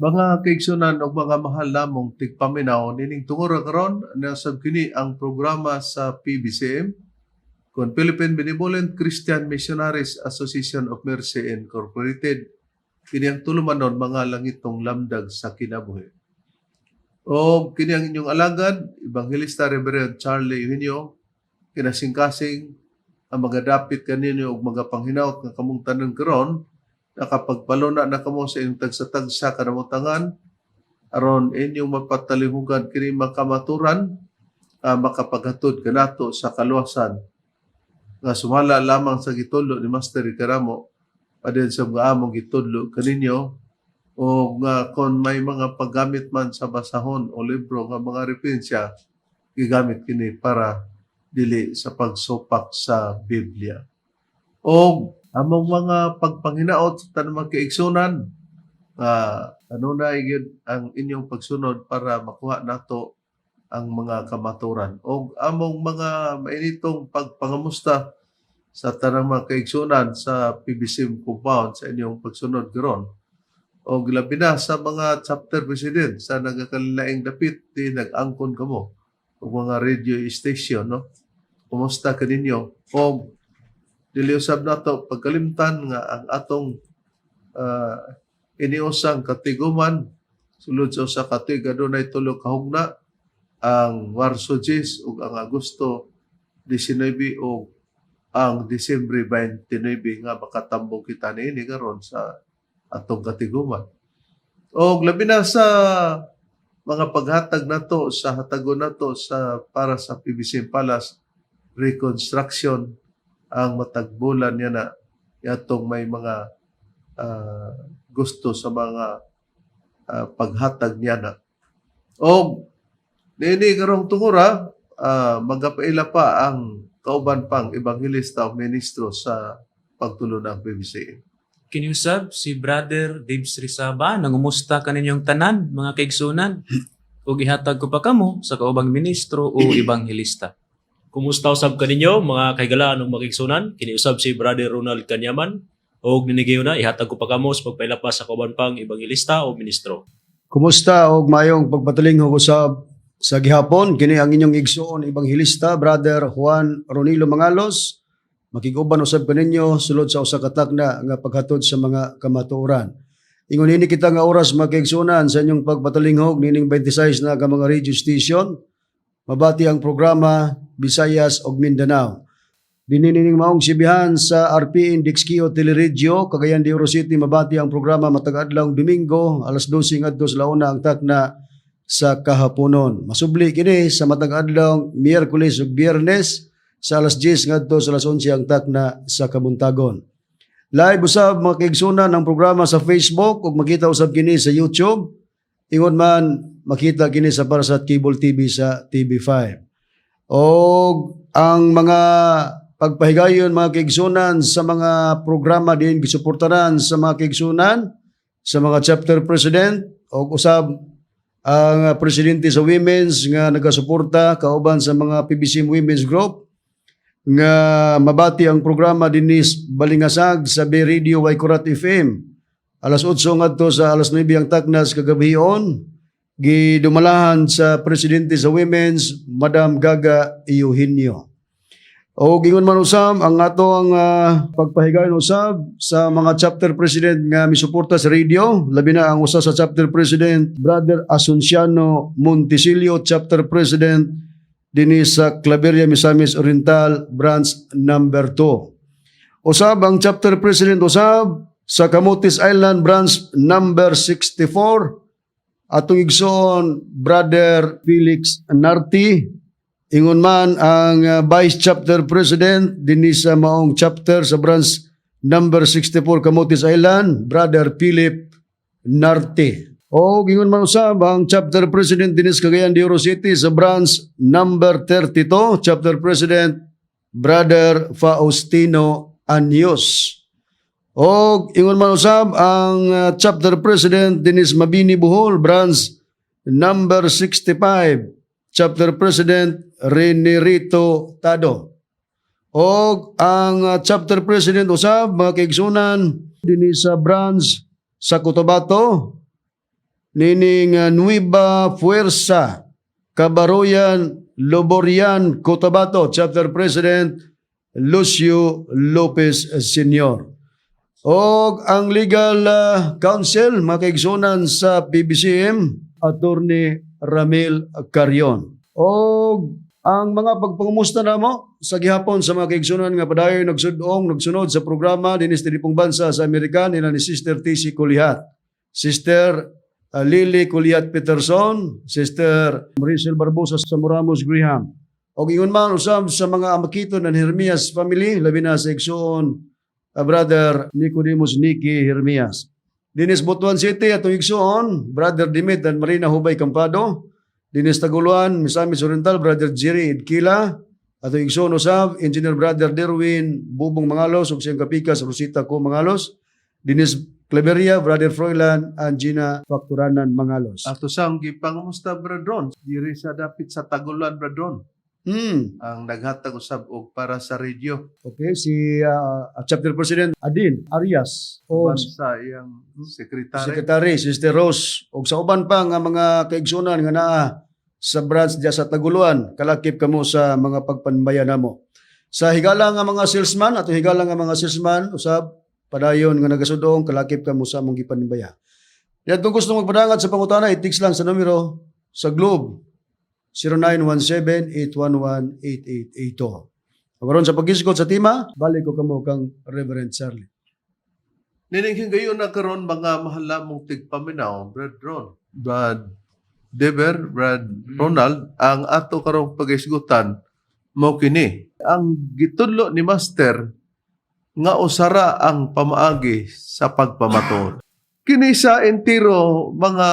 Mga kaigsunan o mga mahal namong tigpaminaw nining tungod karon na sab kini ang programa sa PBCM kon Philippine Benevolent Christian Missionaries Association of Mercy Incorporated. Kini ang tulumanon mga langitong lamdag sa kinabuhi. O kini ang inyong alagad, Evangelista Reverend Charlie Eugenio, kinasingkasing ang mga dapit kaninyo og mga panghinaut nga kamong tanan karon nakapagpaluna na kamo sa inyong tagsa-tagsa kanamutangan aron inyong mapatalihugan kini makamaturan makapaghatod kanato sa kaluwasan nga sumala lamang sa gitudlo ni Master Karamo padin sa mga among gitudlo kaninyo o nga kon may mga paggamit man sa basahon o libro nga mga referensya gigamit kini para dili sa pagsupak sa Biblia. O among mga pagpanghinaot sa tanang mga kaigsunan, ano na gyud ang inyong pagsunod para makuha nato ang mga kamaturan. O among mga mainitong pagpangamusta sa tanang mga kaigsunan sa PBCM compound sa inyong pagsunod karon. O labi na sa mga chapter president sa nagakalilaing dapit di nag-angkon kamo o mga radio station, no? Kumusta kaninyo? O dili usab nato pagkalimtan nga ang atong iniusang katiguman sulod sa usa ka tuig adunay tulo ka hugna ang Marso 10 ug ang Agosto 19 ug ang Disyembre 29 nga makatambong kita niini karon sa atong katiguman. O labi na sa mga paghatag nato sa hatagon nato sa para sa PBCM Palace reconstruction ang matagbulan niya na yatong may mga gusto sa mga paghatag niya na. O nini karong tungura, magapaila pa ang kauban pang ebanghilista o ministro sa pagtulo ng PBCM. Kiniusab si Brother Dave Srisaba, nangumusta kaninyong tanan, mga kaigsunan, o gihatag ko pa kamo sa kaubang ministro o ebanghilista. Kumusta usab kaninyo mga kaigalaan ng makigsunan? Kiniusab si Brother Ronald Kanyaman og ninigayo na ihatag ko pa kamo sa pagpailapas sa kauban pang ebanghilista o ministro. Kumusta og mayong pagpatalinghog usab sa gihapon kini ang inyong igsuon ebanghilista Brother Juan Ronilo Mangalos. Makiguban usab kaninyo sulod sa usa ka takna nga paghatod sa mga kamatuoran. Ingon ini kita nga oras makigsunan sa inyong pagpatalinghog nining 26 na ka mga radio station. Mabati ang programa Visayas ug Mindanao. Dinining maong sibihan sa RP Index Kio Teleregio, Cagayan de Oro City, mabati ang programa matag adlaw Domingo, alas 12 ngadto sa launa ang takna sa kahaponon. Masubli kini sa matag adlaw Miyerkules ug Biyernes sa alas 10 ngadto sa alas 11 ang takna sa kabuntagon. Live usab mga kaigsunan ang programa sa Facebook ug makita usab kini sa YouTube. Ingon man makita kini sa Parasat Cable TV sa TV5. O ang mga pagpahigayon mga kaigsunan sa mga programa din gisuportaran sa mga kaigsunan sa mga chapter president o usab ang presidente sa women's nga nagasuporta kauban sa mga PBCM Women's Group nga mabati ang programa dinis Balingasag sa Bay Radio Waikurat FM. Alas 8 ngadto sa alas 9 ang taknas kagabion gidumalahan sa presidente sa women's Madam Gaga Eugenio. O gingon man usab ang atong pagpahigayon usab sa mga chapter president nga misuporta sa radio, labi na ang usa sa chapter president Brother Asunciano Montesilio, chapter president dinhi sa Claveria Misamis Oriental branch number 2. Usab ang chapter president usab sa Camotes Island branch number 64 atong igsoon Brother Felix Narti. Ingon man ang Vice Chapter President dinhi sa maong chapter sa branch number 64 Camotes Island, Brother Philip Narti. O ingon man usab ang Chapter President dinhi sa Cagayan de Oro City sa branch number 32, Chapter President Brother Faustino Anyos. O ingon man usab ang Chapter President dinhi sa Mabini Bohol, branch number 65, Chapter President Renerito Tado. O ang Chapter President usab mga kaigsunan dinhi sa branch sa Cotabato, nining Nueva Fuerza Kabaroyan Loborian Cotabato Chapter President Lucio Lopez Sr. O ang legal counsel makaigsunan sa PBCM Attorney Ramil Carion. O ang mga pagpangumusta namo sa gihapon sa mga kaigsunan nga padayon nagsunod sa programa dinis tinipong bansa sa Amerika nila ni Sister TC Kulihat, Sister Lily Kulihat Peterson, Sister Maricel Barbosa sa Moramos Graham. O ingon man usab sa mga amakiton ng Hermias family labi na sa igsoon Brother Nicodemus Nicky Hermias. Dinis Butuan City atong igsoon Brother Dimit and Marina Hubay Campado. Dinis Taguluan, Misamis Oriental, Brother Jerry Idkila, ato igsoon usab, Engineer Brother Derwin Bubong Mangalos, ug siyang kapikas Rosita Co Mangalos, Dinis Cleveria, Brother Froilan, Angina Facturanan Mangalos. Ato sang gipangamusta bradron diri sa dapit sa Taguluan bradron ang naghatag usab og para sa radio Okay, si Chapter President Adin Arias o sa iyang sekretary. Secretary Sister Rose ug sa uban pa nga mga kaigsunan nga naa sa branch diya sa Taguluan, kalakip kamo sa mga pagpanbayan namo. Sa higala nga mga salesman ato higala nga mga salesman usab padayon nga nagasudong kalakip kamo sa among gipanbaya. Yan kung gusto magpadangat sa pangutana, i-text lang sa numero sa Globe 0917-811-8882. Karon sa pagkisikot sa tema, balik ko kamo kang Reverend Charlie. Nining gayon na karon mga mahal mong tigpaminaw, Brad Ron, Brad Deber, Brad Ronald, ang ato karong pagisgutan mo kini. Ang gitudlo ni Master nga usara ang pamaagi sa pagpamatud. Kini sa entero mga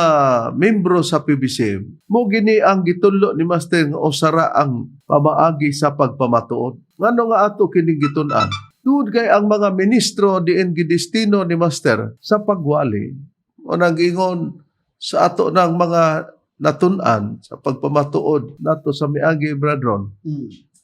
membro sa PBCM, mo gini ang gitudlo ni Master nga usara ang pamaagi sa pagpamatuod. Ngano nga ato kini gitun-an? Tuod kay ang mga ministro diin gidestino ni Master sa pagwali o nag-ingon sa ato ng mga natun-an sa pagpamatuod nato sa miagi bradron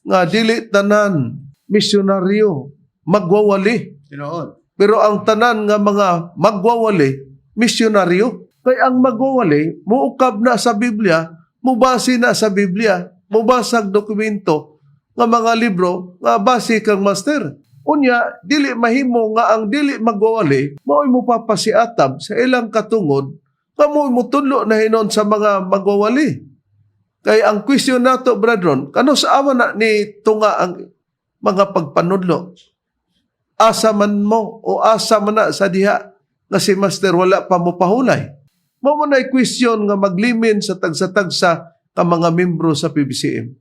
nga dili tanan misyonaryo magwawali. Tinood. Pero ang tanan nga mga magwawali, misyonaryo. Kay ang magwawali, muukab na sa Biblia, mubase na sa Biblia, mubasag dokumento, nga mga libro, nga base kang master. Unya, dili mahimo nga ang dili magwawali, mao'y mo papasiatab sa ilang katungod, nga mo'y mutudlo na hinon sa mga magwawali. Kay ang question nato, bradron, kano sa awa na ni tunga ang mga pagpanudlo? Asa man mo o asa man na sa diha nga si Master wala pa mo pahulay. Mao man ay question nga maglimin sa tagsa-tagsa ka mga membro sa PBCM.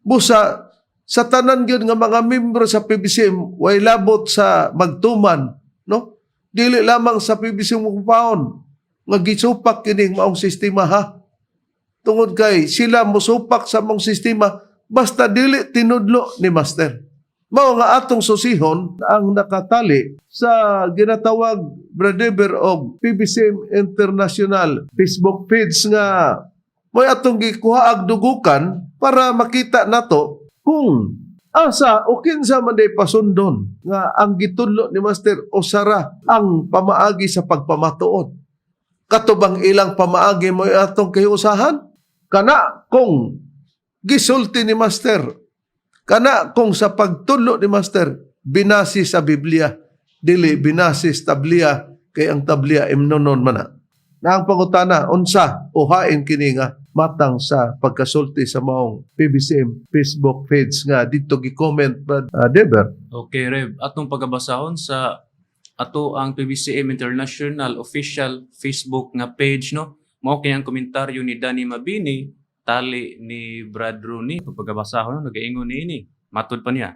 Busa sa tanan gyud nga mga membro sa PBCM way labot sa magtuman, no? Dili lamang sa PBCM kupaon nga gisupak kining maong sistema ha. Tungod kay sila mosupak sa maong sistema basta dili tinudlo ni Master. Mao nga atong susihon ang nakatali sa ginatawag Bradeber og PBCM International Facebook page nga may atong gikuhaag dugukan para makita nato kung asa o kinsa man day pasundon nga ang gitudlo ni Master usara ang pamaagi sa pagpamatuod. Katubang ilang pamaagi mo atong kahiusahan kana kung gisulti ni Master. Kana kung sa pagtudlo ni Master, binasi sa Biblia, dili binasi sa tablia, kay ang tablia imnonon man na. Na ang pangutana, unsa, uhain kini nga, matang sa pagkasulti sa maong PBCM Facebook page nga, dito gi-comment, Brad Deber. Okay, Rev. Atong pagabasahon sa ato ang PBCM International official Facebook nga page, no? Mao kay ang komentaryo ni Danny Mabini, tali ni Brad Rooney, pagkabasahon, nag-iingon ni matud pa niya.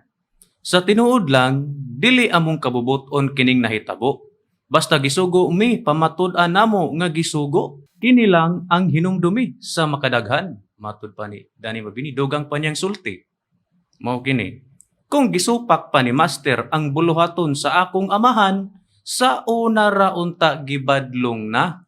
Sa tinuod lang, dili among kabubuton kining nahitabo. Basta gisugo mi, pamatud-an namo nga gisugo. Kini lang ang hinumdumi sa makadaghan. Matud pa ni Danny Mabini, dogang pa niyang sulti. Mao kini, kung gisupak pa ni Master ang buluhaton sa akong amahan, sa una raunta gibadlong na.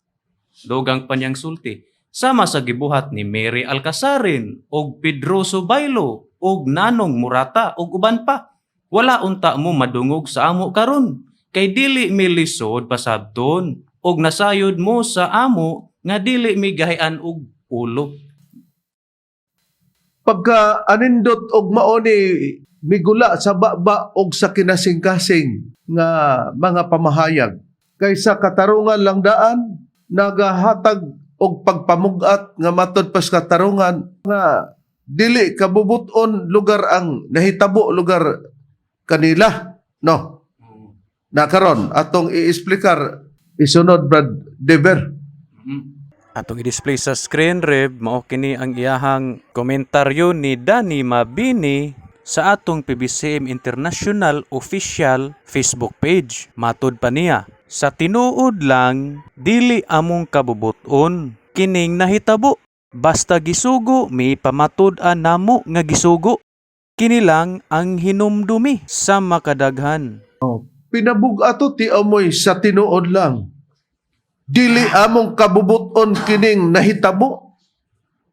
Dogang pa niyang sulti. Sama sa gibuhat ni Mary Alcasarin og Pedro Subaylo og Nanong Murata og uban pa. Wala unta mo madungog sa amo karon kay dili mi lisod pasabton og nasayod mo sa amo nga dili mi gahian og ulo. Pagka anindot og maoni migula sa baba og sa kinasing-kasing nga mga pamahayag kaysa katarungan lang daan nagahatag og pagpamugat nga matod pas katarungan nga dili kabubuton lugar ang nahitabo lugar kanila, no? Nakaron atong i-explicar isunod Brad Dever. Atong i-display sa screen, Reb, mao kini ang iyahang komentaryo ni Danny Mabini sa atong PBCM International Official Facebook page. Matod pa niya, sa tinuod lang, dili among kabubuton kining nahitabo. Basta gisugo, may pamatod-an namo nga gisugo. Kini lang ang hinumdumi sa makadaghan. Pinabugato ti amoy sa tinuod lang. Dili among kabubuton kining nahitabo.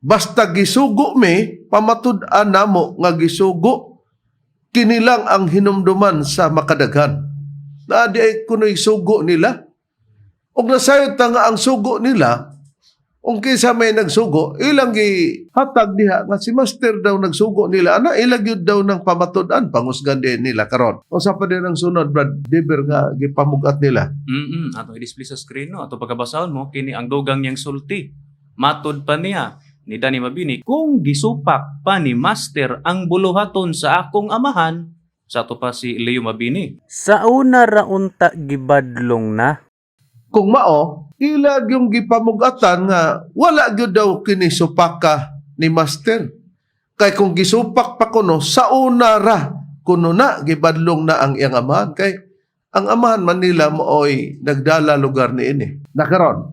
Basta gisugo mi, pamatud-an namo nga gisugo. Kini lang ang hinumduman sa makadaghan. Na di ay kuno'y sugo nila. Og nasayot ta nga ang sugo nila, kung kisa may nagsugo, ilang hatag diha nga si Master daw nagsugo nila. Ana, ilang yun daw ng pamatud-an, pangusgan din nila karon. O sa pa din ang sunod, Brad Deber nga gipamugat nila. Ato i-display sa screen, no? Ato pagkabasahon mo, kini ang dugang niyang sulti. Matod pa niya ni Danny Mabini, kung gisupak pa ni Master ang buluhaton sa akong amahan, sa ato pa si Leo Mabini, sa una raunta gibadlong na. Kung mao, ilag yung gipamugatan nga wala gyud daw kini supaka ni Master. Kay kung gisupak pa kuno, sa una ra kuno na gibadlong na ang iyang amahan. Kay ang amahan Manila mooy nagdala lugar ni ini. Nakaron.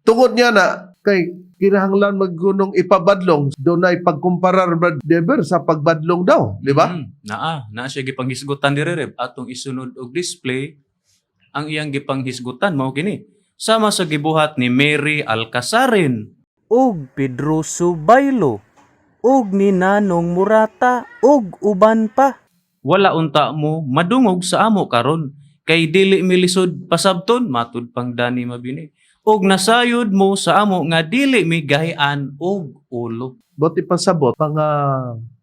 Tungod niya na kay kinahanglan maggunong ipabadlong, doon ay pagkumparar Brad Deber sa pagbadlong daw, di ba? Naa siya gipanghisgutan diri, Reb. Atong isunod og display ang iyang gipanghisgutan mao kini. Sama sa gibuhat ni Mary Alcasarin ug Pedro Subaylo ug ni Nanong Murata ug uban pa. Wala unta mo madungog sa amo karon kay dili milisod pasabton, matud pang Danny Mabini. Og nasayod mo sa amo nga dili mi gahian og ulo. Buti pasabot, mga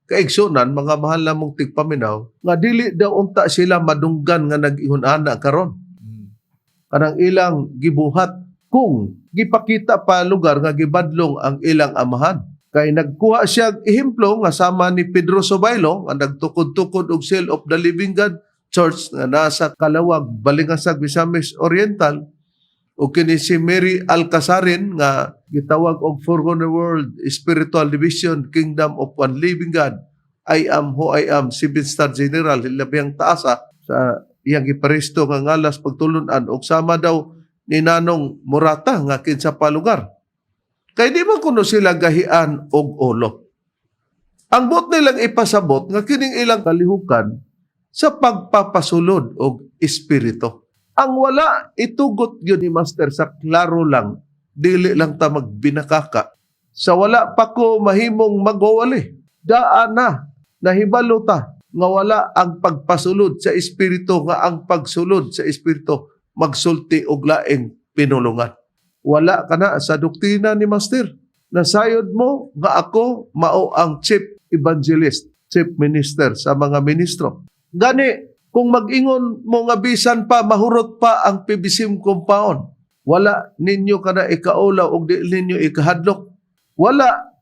kaigsunan, mga mahal na mong tigpaminaw, nga dili daw unta sila madunggan nga nag-ihunana karon. Kanang ilang gibuhat kung gipakita pa lugar nga gibadlong ang ilang amahan. Kay nagkuha siya ehemplo nga sama ni Pedro Subaylo nga nagtukod-tukod og Seal of the Living God Church nga nasa Kalawag, Balingasag, Misamis Oriental, o kini si Mary Alcasarin nga gitawag og For the World Spiritual Division Kingdom of One Living God. I am who I am, 7-star general, hilabihang taasa sa iyang giparesto nga ngalas pagtulunan og sama daw ni Nanong Murata nga kinsa pa lugar. Kay di man kuno sila gahian og ulo. Ang bot nilang ipasabot nga kining ilang kalihukan sa pagpapasulod og espiritu. Ang wala itugot yun ni Master sa klaro lang, dili lang ta magbinakaka. Sa wala pa ko mahimong magwawali, daan na, nahibalo ta, nga wala ang pagpasulod sa espiritu, nga ang pagsulod sa espiritu, magsulti og laing pinulungan. Wala ka na sa doktrina ni Master. Nasayod mo nga ako mao ang chief evangelist, chief minister sa mga ministro. Gani, kung mag-ingon mo nga bisan pa, mahurot pa ang PBCM compound, wala ninyo ka na ikaulaw o di ninyo ikahadlok. Wala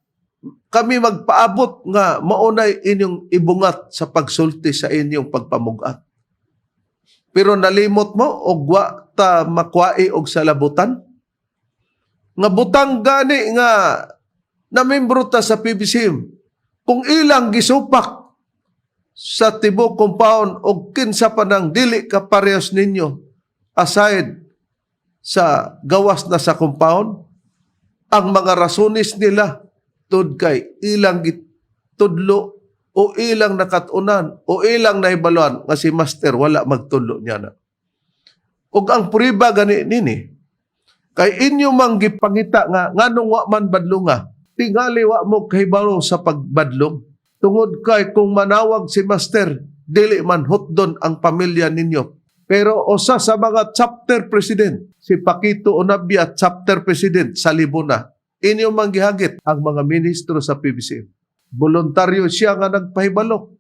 kami magpaabot nga maunay inyong ibungat sa pagsulti sa inyong pagpamugat. Pero nalimot mo og wa ta makwai og salabutan. Nga butang gani nga namembro ta sa PBCM. Kung ilang gisupak sa tibok compound o kinsa pa nang dili ka parehas ninyo aside sa gawas na sa compound, ang mga rasones nila tud kay ilang gitudlo o ilang nakatunan o ilang nahibaluan nga si Master wala magtudlo niya na. Ug ang puriba gani nini kay inyo mang gipangita nga nganong wa man badlonga, tingali wa mo kahibalo sa pagbadlong. Tungod kay kung manawag si Master, dili man hotdon ang pamilya ninyo. Pero usa sa mga chapter president si Paquito Onabia, chapter president sa Libuna. Inyo manggihagit ang mga ministro sa PBCM. Voluntaryo siya nga nagpahibalo.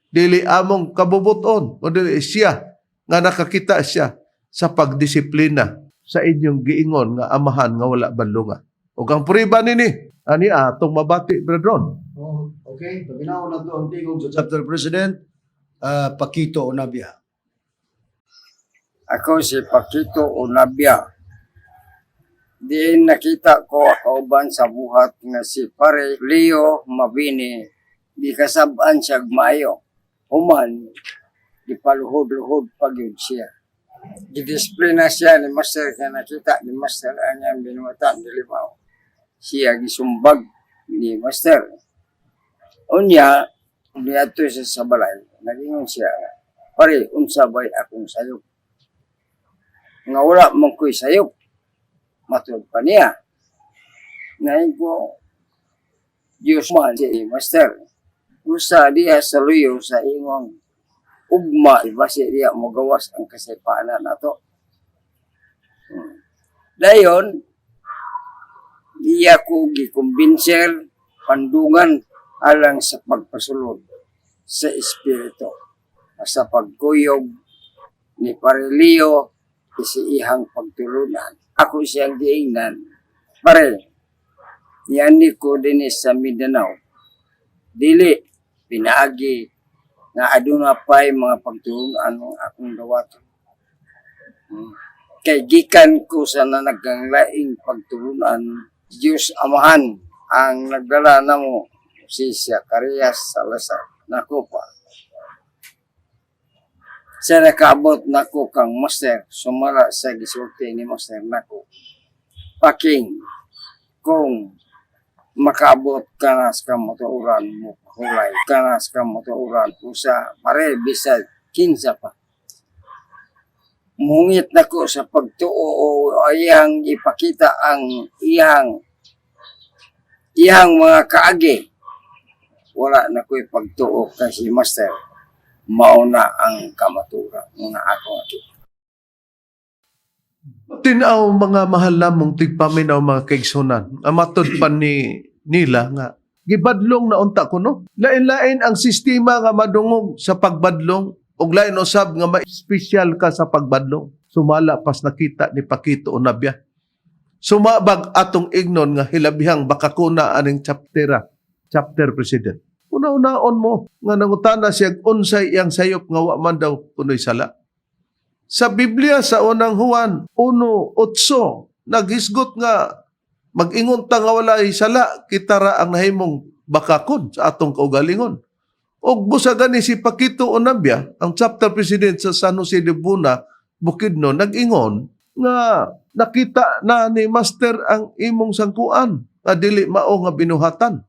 Dili among kabubuton o dili siya nga nakakita siya sa pagdisiplina sa inyong giingon nga amahan nga wala banlunga. O kang puriba nini, ani atong mabati, Bretron. Oh, okay, paginaw na to ang tingog sa chapter president, Paquito Onabia. Ako si Paquito Onabia. Diin nakita ko kauban sa buhat nga si Pare Leo Mabini. Di kasabaan siya maayo. Human, di paluhod-luhod pagyud siya. Gidisplina siya ni Master nga nakita ni Master ang iyang binuwatan ni Limaw. Siya gisumbag ni Master. Unya, niadto siya sa balay. Nagingon siya, pare, unsabay akong sayop. Nga wala mong ko'y sayop. Matod pa niya. Ngayon ko, Diyos man si Master. Usa diya sa luyo sa imong ugma, basi diya mo gawas ang kasaypanan nato. Dayon, diya ko gikumbinser pandungan alang sa pagpasulod sa Espiritu. Sa pagkuyog ni Parilio isi ihang pagtulunan. Ako siyang giingnan. Pare, yan ko din sa Mindanao. Dili, pinaagi nga aduna pa'y mga pagtulunan ng akong dawat. Kay gikan ko sa nanaganglaing pagtulunan, Diyos Amahan ang nagdala na mo si Zacarias Salazar. Nako pa. Sa nakaabot nako kang Master, sumala sa gisulti ni Master nako. Paking, kung makaabot ka na sa kamatuuran mo, hulay ka na sa kamatuuran po sa pare, bisag, kinsa pa. Mungit nako sa pagtuo o iyang ipakita ang iyang mga kaagi. Wala na ko'y pagtuo kasi Master, mauna ang kamaturan nga ako ati. Tinaw mga mahal namong tigpaminaw mga kaigsunan. Amatod pa nila nga. Gibadlong na unta ko no. Lain-lain ang sistema nga madungog sa pagbadlong. Og lain usab nga ma-special ka sa pagbadlong. Sumala pas nakita ni Paquito Onabia. Sumabag atong ignon nga hilabihang bakakuna aning chapter president. Una-unaon mo nga nangutana siya unsay iyang sayop nga wa man daw kunoy sala. Sa Biblia sa unang Juan 1:8 naghisgot nga mag-ingon ta nga wala sala kita ra ang nahimong bakakon sa atong kaugalingon. Og busagan ni si Paquito Onabia, ang chapter president sa San Jose de Buna, Bukidnon, nag-ingon nga nakita na ni Master ang imong sangkuan nga dili mao nga binuhatan.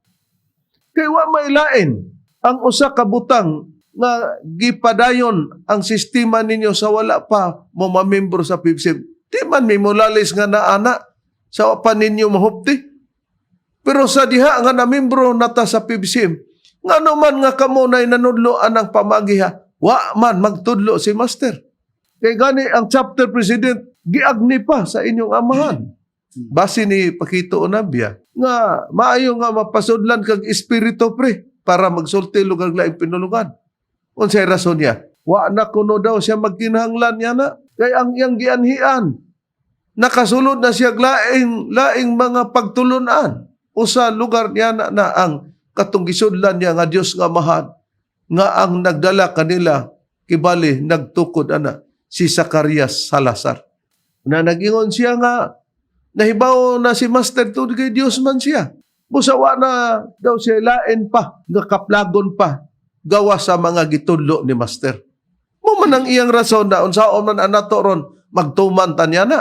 Kay wa may lain ang usa ka butang nga gipadayon ang sistema ninyo sa wala pa mo mamembro sa PBCM. Di man may mulalis nga naana sa pa ninyo mahupti. Pero sa diha nga na membro nata sa PBCM, nga naman nga kamo na'y nanudloan ang pamagiha, wa man magtudlo si Master. Kay gani ang chapter president, giagni pa sa inyong amahan. Base ni Paquito Onabia, nga maayo nga mapasudlan kag espiritu pre, para magsulti lugar laing pinulungan. Unsay rason niya? Wa na kuno daw siya magkinahanglan niya na. Kay ang iyang gianhian, nakasulod na siya laing mga pagtulunan. Usa lugar niya na ang katong gisudlan niya nga Dios nga mahal, nga ang nagdala kanila, kibali nagtukod ana, si Zacarias Salazar. Na nagingon siya nga, nahibaw na si Master to kay Dios man siya. Busawa na daw siya lain pa, nga kaplagon pa, gawa sa mga gitudlo ni Master. Mo man ang iyang rason na unsaon man anato ron magtuman tanya na.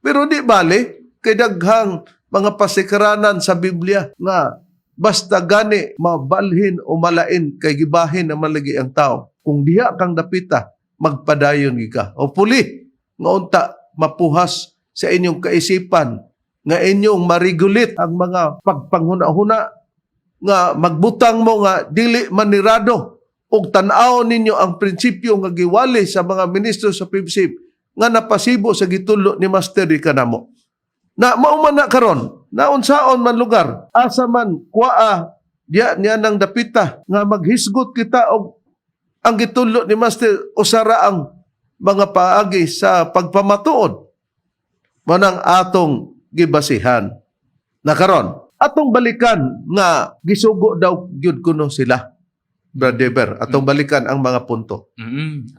Pero di bali kay daghang mga pasikaranan sa Biblia nga basta gani mabalhin o malain kay gibahin na malagi ang tao. Kung diha kang dapita, magpadayon ka. O puli nga unta mapuhas sa inyong kaisipan nga inyong marigulit ang mga pagpanghuna-huna nga magbutang mo nga dili manirado ug tan-aw ninyo ang prinsipyo nga giwali sa mga ministro sa PBCM nga napasibo sa gitullo ni Master di kanamo. Na mauman na karon, naunsaon man lugar, asa man kuaa diya niya nang dapita nga maghisgot kita og ang gitullo ni Master usara ang mga paagi sa pagpamatuod. Manang atong gibasihan. Na karon, atong balikan nga gisugo daw gyud kuno sila. Brother Ber, atong balikan ang mga punto.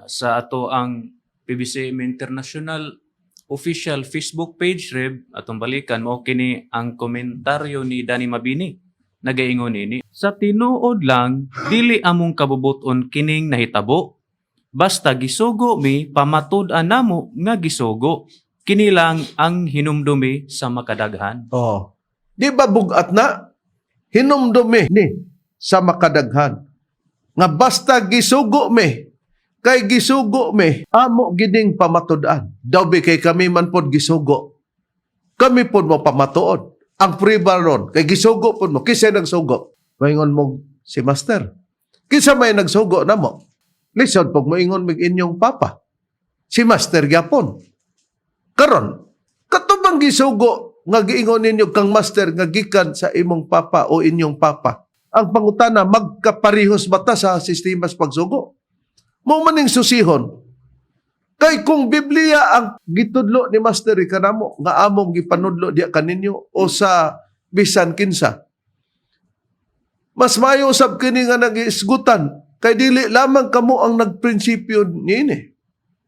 Sa ato ang PBCM International official Facebook page, Reb, atong balikan mo kini ang komentaryo ni Danny Mabini. Nagaingon ini, sa tinuod lang, dili among kabubuton kining nahitabo. Basta gisugo mi, pamatud-an namo nga gisugo. Kini lang ang hinumdumi sa makadaghan. Oh. Di ba bugat na? Hinumdumi ni sa makadaghan. Nga basta gisugo mi, kay gisugo mi, amo giding pamatud-an. Daw bi kay kami man pod gisugo. Kami pod mo pamatuod. Ang priba ron, kay gisugo pod mo, kisay nagsugo. Maingon mo si Master. Kisa may nagsugo na mo. Lisod pag moingon mig inyong papa. Si Master gyapon. Karon, katubang gisugo nga giingon ninyo kang Master nga gikan sa imong papa o inyong papa. Ang pangutana, magkaparihos bata sa sistema sa pagsugo. Mo maning susihon. Kay kung Biblia ang gitudlo ni Master kanamo nga among gipanudlo diya kaninyo o sa bisan kinsa. Mas mayo usab kini nga nagisgutan kay dili lamang kamo ang nagprinsipyo niini.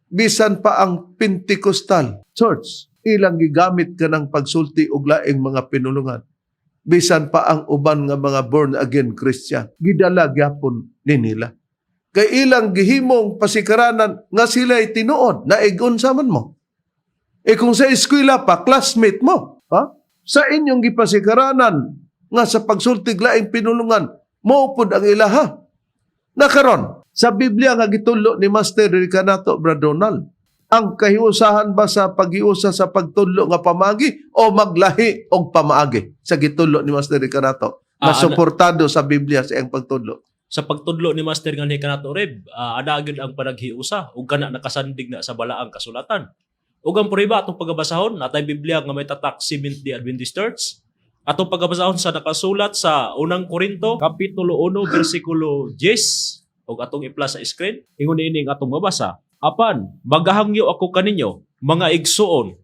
Bisan pa ang Pentecostal Church ilang gigamit ka ng pagsulti og laing mga pinulungan. Bisan pa ang uban nga mga born again Christian gidala gyapon ni nila. Kay ilang gihimong pasikaranan nga sila'y tinuod, naigon sa man mo. E kung sa eskwela pa, classmate mo, ha? Sa inyong gipasikaranan nga sa pagsultig laing pinulungan, maupod ang ilaha. Nakaron, sa Biblia nga gitulo ni Master Ricanato, Brother Donald, ang kahiusahan ba sa paghiusa sa pagtulo nga pamagi o maglahi og pamaagi sa gitulo ni Master Ricanato na suportado sa Biblia sa iyang pagtulo? Sa pagtudlo ni Master nga ni kanato Reb, ada gyud ang panaghiusa ug kana nakasandig na sa balaang kasulatan. Ug ang prueba atong pagabasahon natay Biblia nga may tatak Seventh-day Adventist Church. Atong pagabasahon sa nakasulat sa unang Korinto kapitulo 1 bersikulo 10 ug atong i-plus sa screen. Ingon ini atong mabasa. Apan magahangyo ako kaninyo mga igsuon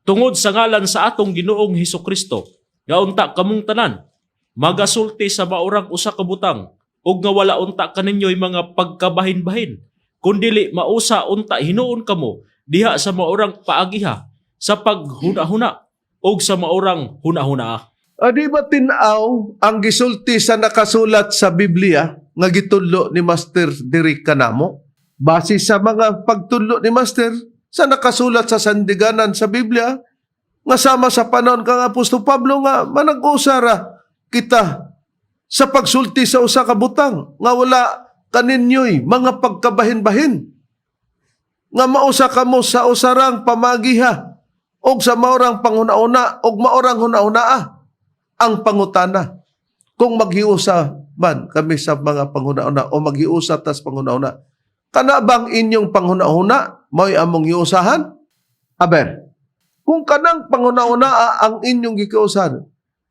tungod sa ngalan sa atong Ginoong Hesukristo nga unta kamong tanan magasulti sa maurang usa ka butang ug nga wala unta kaninyo'y mga pagkabahin-bahin, kundili mausa unta hinuon kamo diha sa maurang paagiha, sa paghuna-huna, ug sa maurang huna-huna. Di ba tinaw ang gisulti sa nakasulat sa Biblia nga gitudlo ni Master diri kanamo? Base sa mga pagtudlo ni Master sa nakasulat sa sandiganan sa Biblia, nga sama sa panahon kang Apostol Pablo nga manag-usara kita sa pagsulti sa usa ka butang nga wala kaninyo'y mga pagkabahin-bahin nga mausa kamo sa usarang pamagiha og sa maorang panguna-una og maorang huna-unaa ang pangutana kung maghiusa man kami sa mga panguna-una o maghiusa tas panguna-una kana bang inyong panguna-una mo'y among hiusahan? Aber, kung kanang panguna-una ang inyong gikiusahan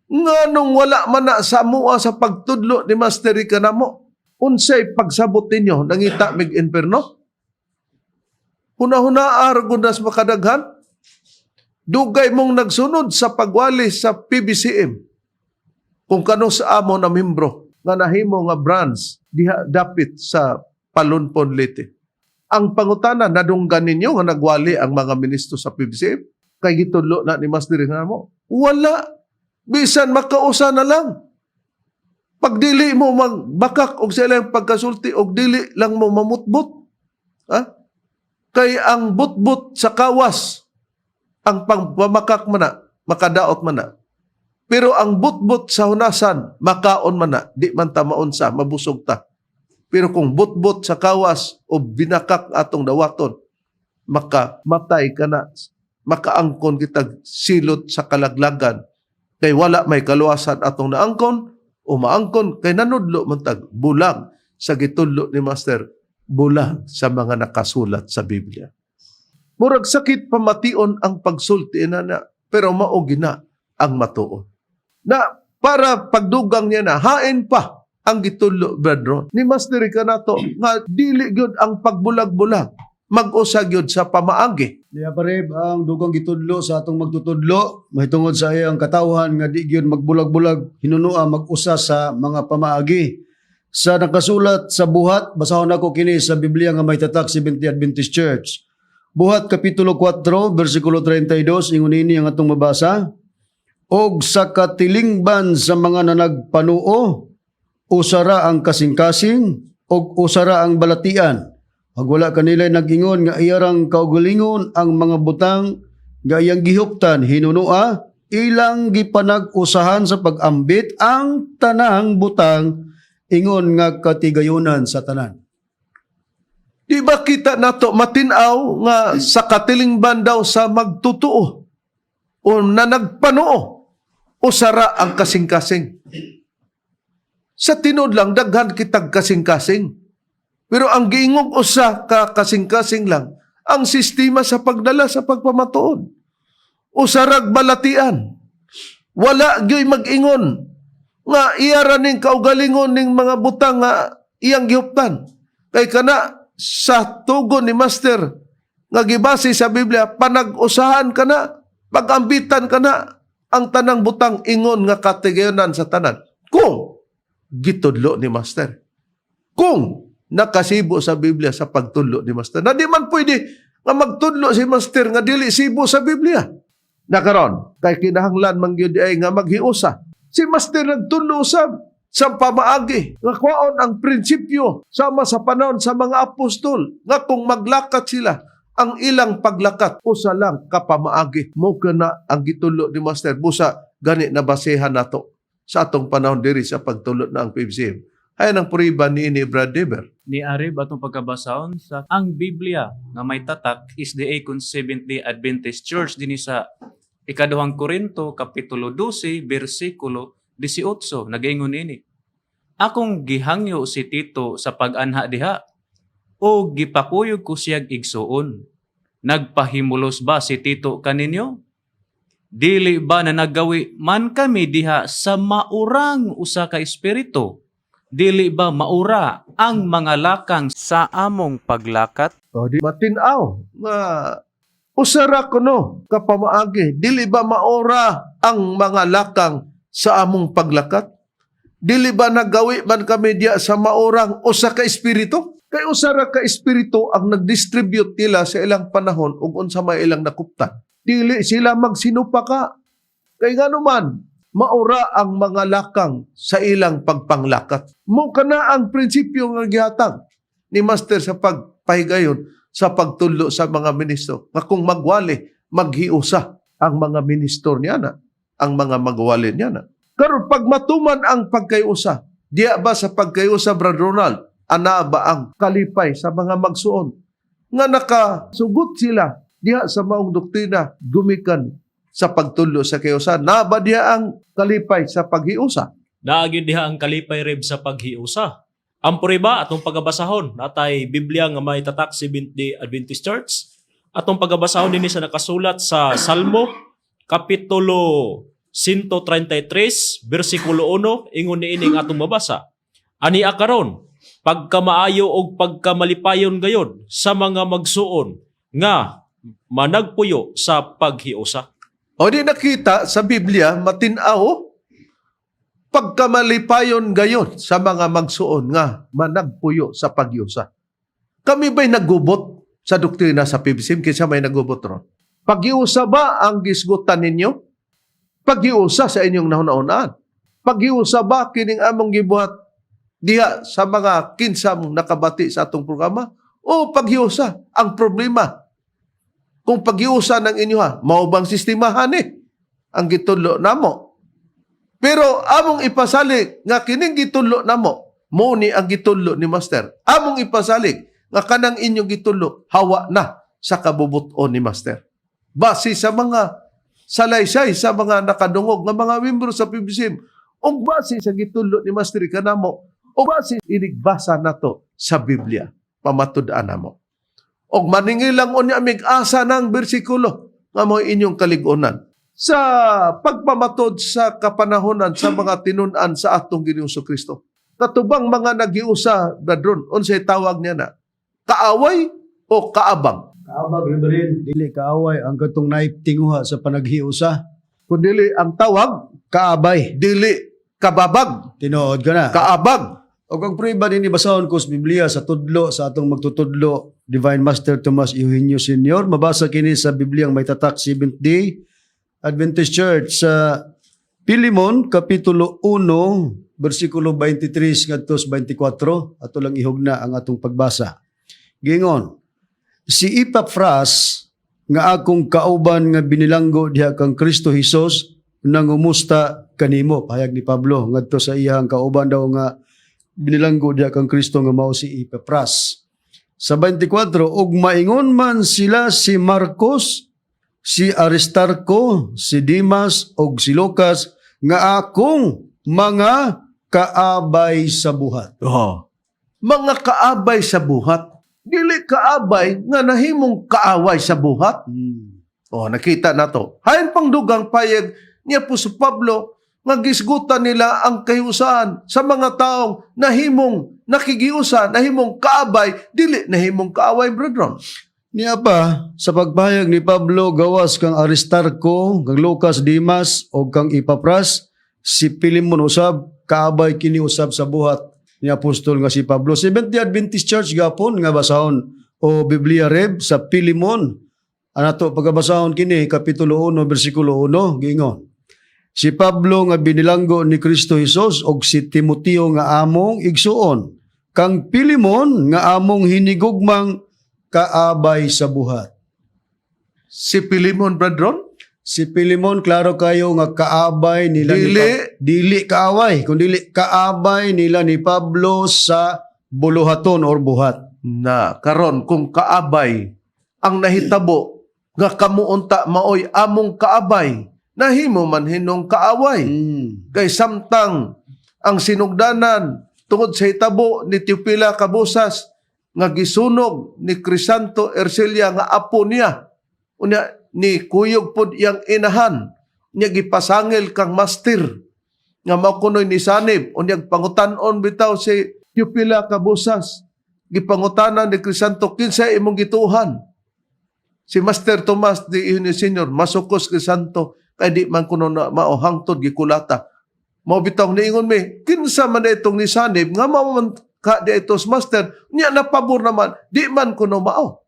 nga nung wala man na sa mua sa pagtudlo ni Master kanamo, unsay pagsabot ninyo nangita mig inferno? Huna-huna argunas makadaghan? Dugay mong nagsunod sa pagwali sa PBCM. Kung kano sa amo na membro nga nahimo nga branch diha dapit sa Palunpon Leyte. Ang pangutana nadunggan ninyo nga nagwali ang mga ministro sa PBCM kay gitudlo na ni Master kanamo. Wala. Bisan makausa na lang. Pag dili mo magbakak og sa ilang pagkasulti og dili lang mo mamutbot. Ha? Kay ang butbut sa kawas ang pangpamakak man na, makadaot man na. Pero ang butbut sa hunasan, makaon man na, di man ta maunsa, mabusog ta. Pero kung butbut sa kawas o binakak atong dawaton, makamatay ka na, makaangkon kitag silot sa kalaglagan. Kay wala may kaluwasan atong naangkon o maangkon kay nanudlo man tag bulag sa gitudlo ni Master, bulag sa mga nakasulat sa Biblia. Murag sakit pamation ang pagsulti na pero mao gina ang matuon. Na para pagdugang niya na hain pa ang gitudlo brethren. Ni Master ka nato nga dili gyud ang pagbulag-bulag mag-usa gyud sa pamaagi. Diya parib ang dugang gitudlo sa atong magtutudlo mahitungod sa iyang katawhan nga di gyud magbulag-bulag hinunua mag-usa sa mga pamaagi. Sa nakasulat sa buhat, basahon ako kini sa Biblia nga may tatak Seventh Day Adventist Church. Buhat kapitulo 4 bersikulo 32 ingon ini ang atong mabasa. Og sa katilingban sa mga nanagpanuo, usara ang kasing-kasing og usara ang balatian. Pag wala kanila nag-ingon nga iyarang kaugalingon ang mga butang nga iyang gihuptan hinunua, ilang gipanag-usahan sa pag-ambit ang tanang butang ingon nga katigayunan sa tanan. Di ba kita nato matinaw nga sa katilingban daw sa magtutuo o na nagpanuo usara ang kasing-kasing. Sa tinod lang daghan kitag kasing-kasing. Pero ang giingog usa ka kasing-kasing lang ang sistema sa pagdala sa pagpamatuod. Usarag balatian. Wala gyoy mag-ingon nga iyara ning kaugalingon ning mga butang nga iyang gihuptan. Kay kana sa tugon ni Master nga gibase sa Biblia, panag-usahan kana, pagambitan kana ang tanang butang ingon nga katigayunan sa tanan. Kung gitudlo ni Master. Kung nakasibo sa Biblia sa pagtudlo ni Master. Na di man pwede nga magtudlo si Master nga dili sibo sa Biblia. Nakaron, kay kinahanglan man gyud ay nga maghiusa. Si Master nagtudlo sa pamaagi. Nga kwaon ang prinsipyo sama sa panahon sa mga apostol. Nga kung maglakat sila, ang ilang paglakat, usa lang kapamaagi. Mo na ang gitudlo ni Master. Busa, gani na basehan nato sa atong panahon diri sa pagtulot na ang PBCM. Ayan ang puriba ni Brad Deber. Ni Arib atong pagkabasahon sa ang Biblia nga may tatak is the Akon Seventh-day Adventist Church dinhi sa ikaduhang Korinto kapitulo 12 bersikulo 18 nagaingon ini. Akong gihangyo si Tito sa pag-anha diha o gipakuyog ko siyag igsuon. Nagpahimulos ba si Tito kaninyo? Dili ba na naggawi man kami diha sa maurang usa ka espiritu? Dili ba maura ang mga lakang sa among paglakat? O di matinaw nga usara kuno kapamaagi. Dili ba maora ang mga lakang sa among paglakat? Dili ba nagawi man kami diya sa maorang usa ka espiritu? Kay usara ka espiritu ang nag-distribute nila sa ilang panahon ug unsa may ilang nakuptan. Dili sila magsinupaka. Kay ngano man maura ang mga lakang sa ilang pagpanglakat. Mo kana ang prinsipyo nga gihatag ni Master sa pagpahigayon sa pagtudlo sa mga ministro. Nga kung magwali, maghiusa ang mga minister niya na, ang mga magwali niya na. Karon pag matuman ang pagkayusa, diya ba sa pagkayusa, Brad Ronald, ana ba ang kalipay sa mga magsuon? Nga nakasugot sila diya sa maong doktrina, gumikan sa pagtudlo sa kayusa. Na ba diya ang kalipay sa paghiusa? Naagid diha ang kalipay rib sa paghiusa. Ang puriba atong pagabasahon natay Biblia nga may tatak Seventh-day Adventist Church. Atong pagabasahon dinhi sa nakasulat sa Salmo kapitulo 133 bersikulo 1 ingon niini nga atong mabasa. Ani akaron pagkamaayo og pagkamalipayon gayod sa mga magsuon nga managpuyo sa paghiusa. O di nakita sa Biblia, matinaw, pagkamalipayon gayon sa mga magsuon nga managpuyo sa pagyusa. Kami ba'y nagubot sa doktrina sa PBCM? Kinsa may nagubot ron? Pagyusa ba ang gisgutan ninyo? Pagyusa sa inyong nahuna-unaan. Pagyusa ba kining among gibuhat diha sa mga kinsam nakabati sa atong programa? O pagyusa ang problema? Kung pagyusa ng inyo ha, maubang sistemahan ang gitudlo namo. Pero among ipasalig nga kining gitudlo namo, mo ni ang gitudlo ni Master. Among ipasalig nga kanang inyong gitudlo hawa na sa kabubuton ni Master. Base sa mga salaysay sa mga nakadungog nga mga membro sa PBCM, o base sa gitudlo ni Master kanamo, o base inigbasa nato sa Biblia, pamatud-an namo. O maningilang unya mig-asa ng bersikulo nga mo inyong kaligunan. Sa pagpamatod sa kapanahonan sa mga tinunan sa atong Ginoong Kristo. Katubang mga nagiusa, brethren, unsay tawag niya na? Kaaway o kaabang? Kaabag, Reverend, dili kaaway ang katong naiptinguha sa panaghiusa. Kundili ang tawag, Kaabay. dili kababag, Tinuod ka na. kaabag. O kung pruiba din basahon ko sa Biblia sa tudlo sa atong magtutudlo Divine Master Tomas Eugenio Sr. Mabasa kini sa Biblia ang may tatak Seventh-day Adventist Church sa Pilimon Kapitulo 1 bersikulo 23 ngadto sa 24. Ato lang ihugna ang atong pagbasa. Gingon, si Epapras nga akong kauban nga binilanggo diha kang Kristo Hesus nangumusta kanimo. Pahayag ni Pablo ngadto sa iyang kauban daw nga binilanggo diha kang Kristo nga mao si Epapras. Sa 24, ug maingon man sila si Marcos, si Aristarco, si Dimas, ug si Lucas nga akong mga kaabay sa buhat. Mga kaabay sa buhat. Dili kaabay nga nahimong kaaway sa buhat. Nakita na to. Hayon pang dugang payag niya po si Pablo nga gisgutan nila ang kahiusahan sa mga taong nahimong nakigiusa, nahimong kaabay, dili nahimong kaaway, brethren. Niya pa, sa pagpahayag ni Pablo, gawas kang Aristarco, kang Lucas, Dimas, o kang Epapras, si Pilimon usab, kaabay kini usab sa buhat ni Apostol nga si Pablo. Seventh-day Adventist Church gapon nga basahon o Biblia Reb sa Pilimon. Anato pagabasahon kini, Kapitulo 1, versikulo 1, gingon. Si Pablo nga binilanggo ni Kristo Jesus og si Timoteo nga among igsuon, kang Pilimon nga among hinigugmang kaabay sa buhat. Si Pilimon, brethren, Si Pilimon, klaro kayo nga kaabay nila dili kaaway, kundi kaabay nila ni Pablo sa buluhaton or buhat. na karon kung kaabay ang nahitabo nga kamuunta maoy among kaabay, nahimo man hinong kaaway. Kay samtang ang sinugdanan tungod sa hitabo ni Teopila Cabusas nga gisunog ni Crisanto Ercelia nga apo niya, unya ni kuyog pod iyang inahan, niya gipasangil kang master nga makunoy ni sanib, unya pangutan-on bitaw si Teopila Cabusas, gipangutanan ni Crisanto, kinsa imong gituhan? Si Master Tomas de Eugenio Sr. masukos Crisanto, kay di man kuno na maohangtod gikulata. Mao bitaw niingon mi, kinsa man itong ni sanib nga mao man ka di itos master, niya napabor naman, di man kuno mao.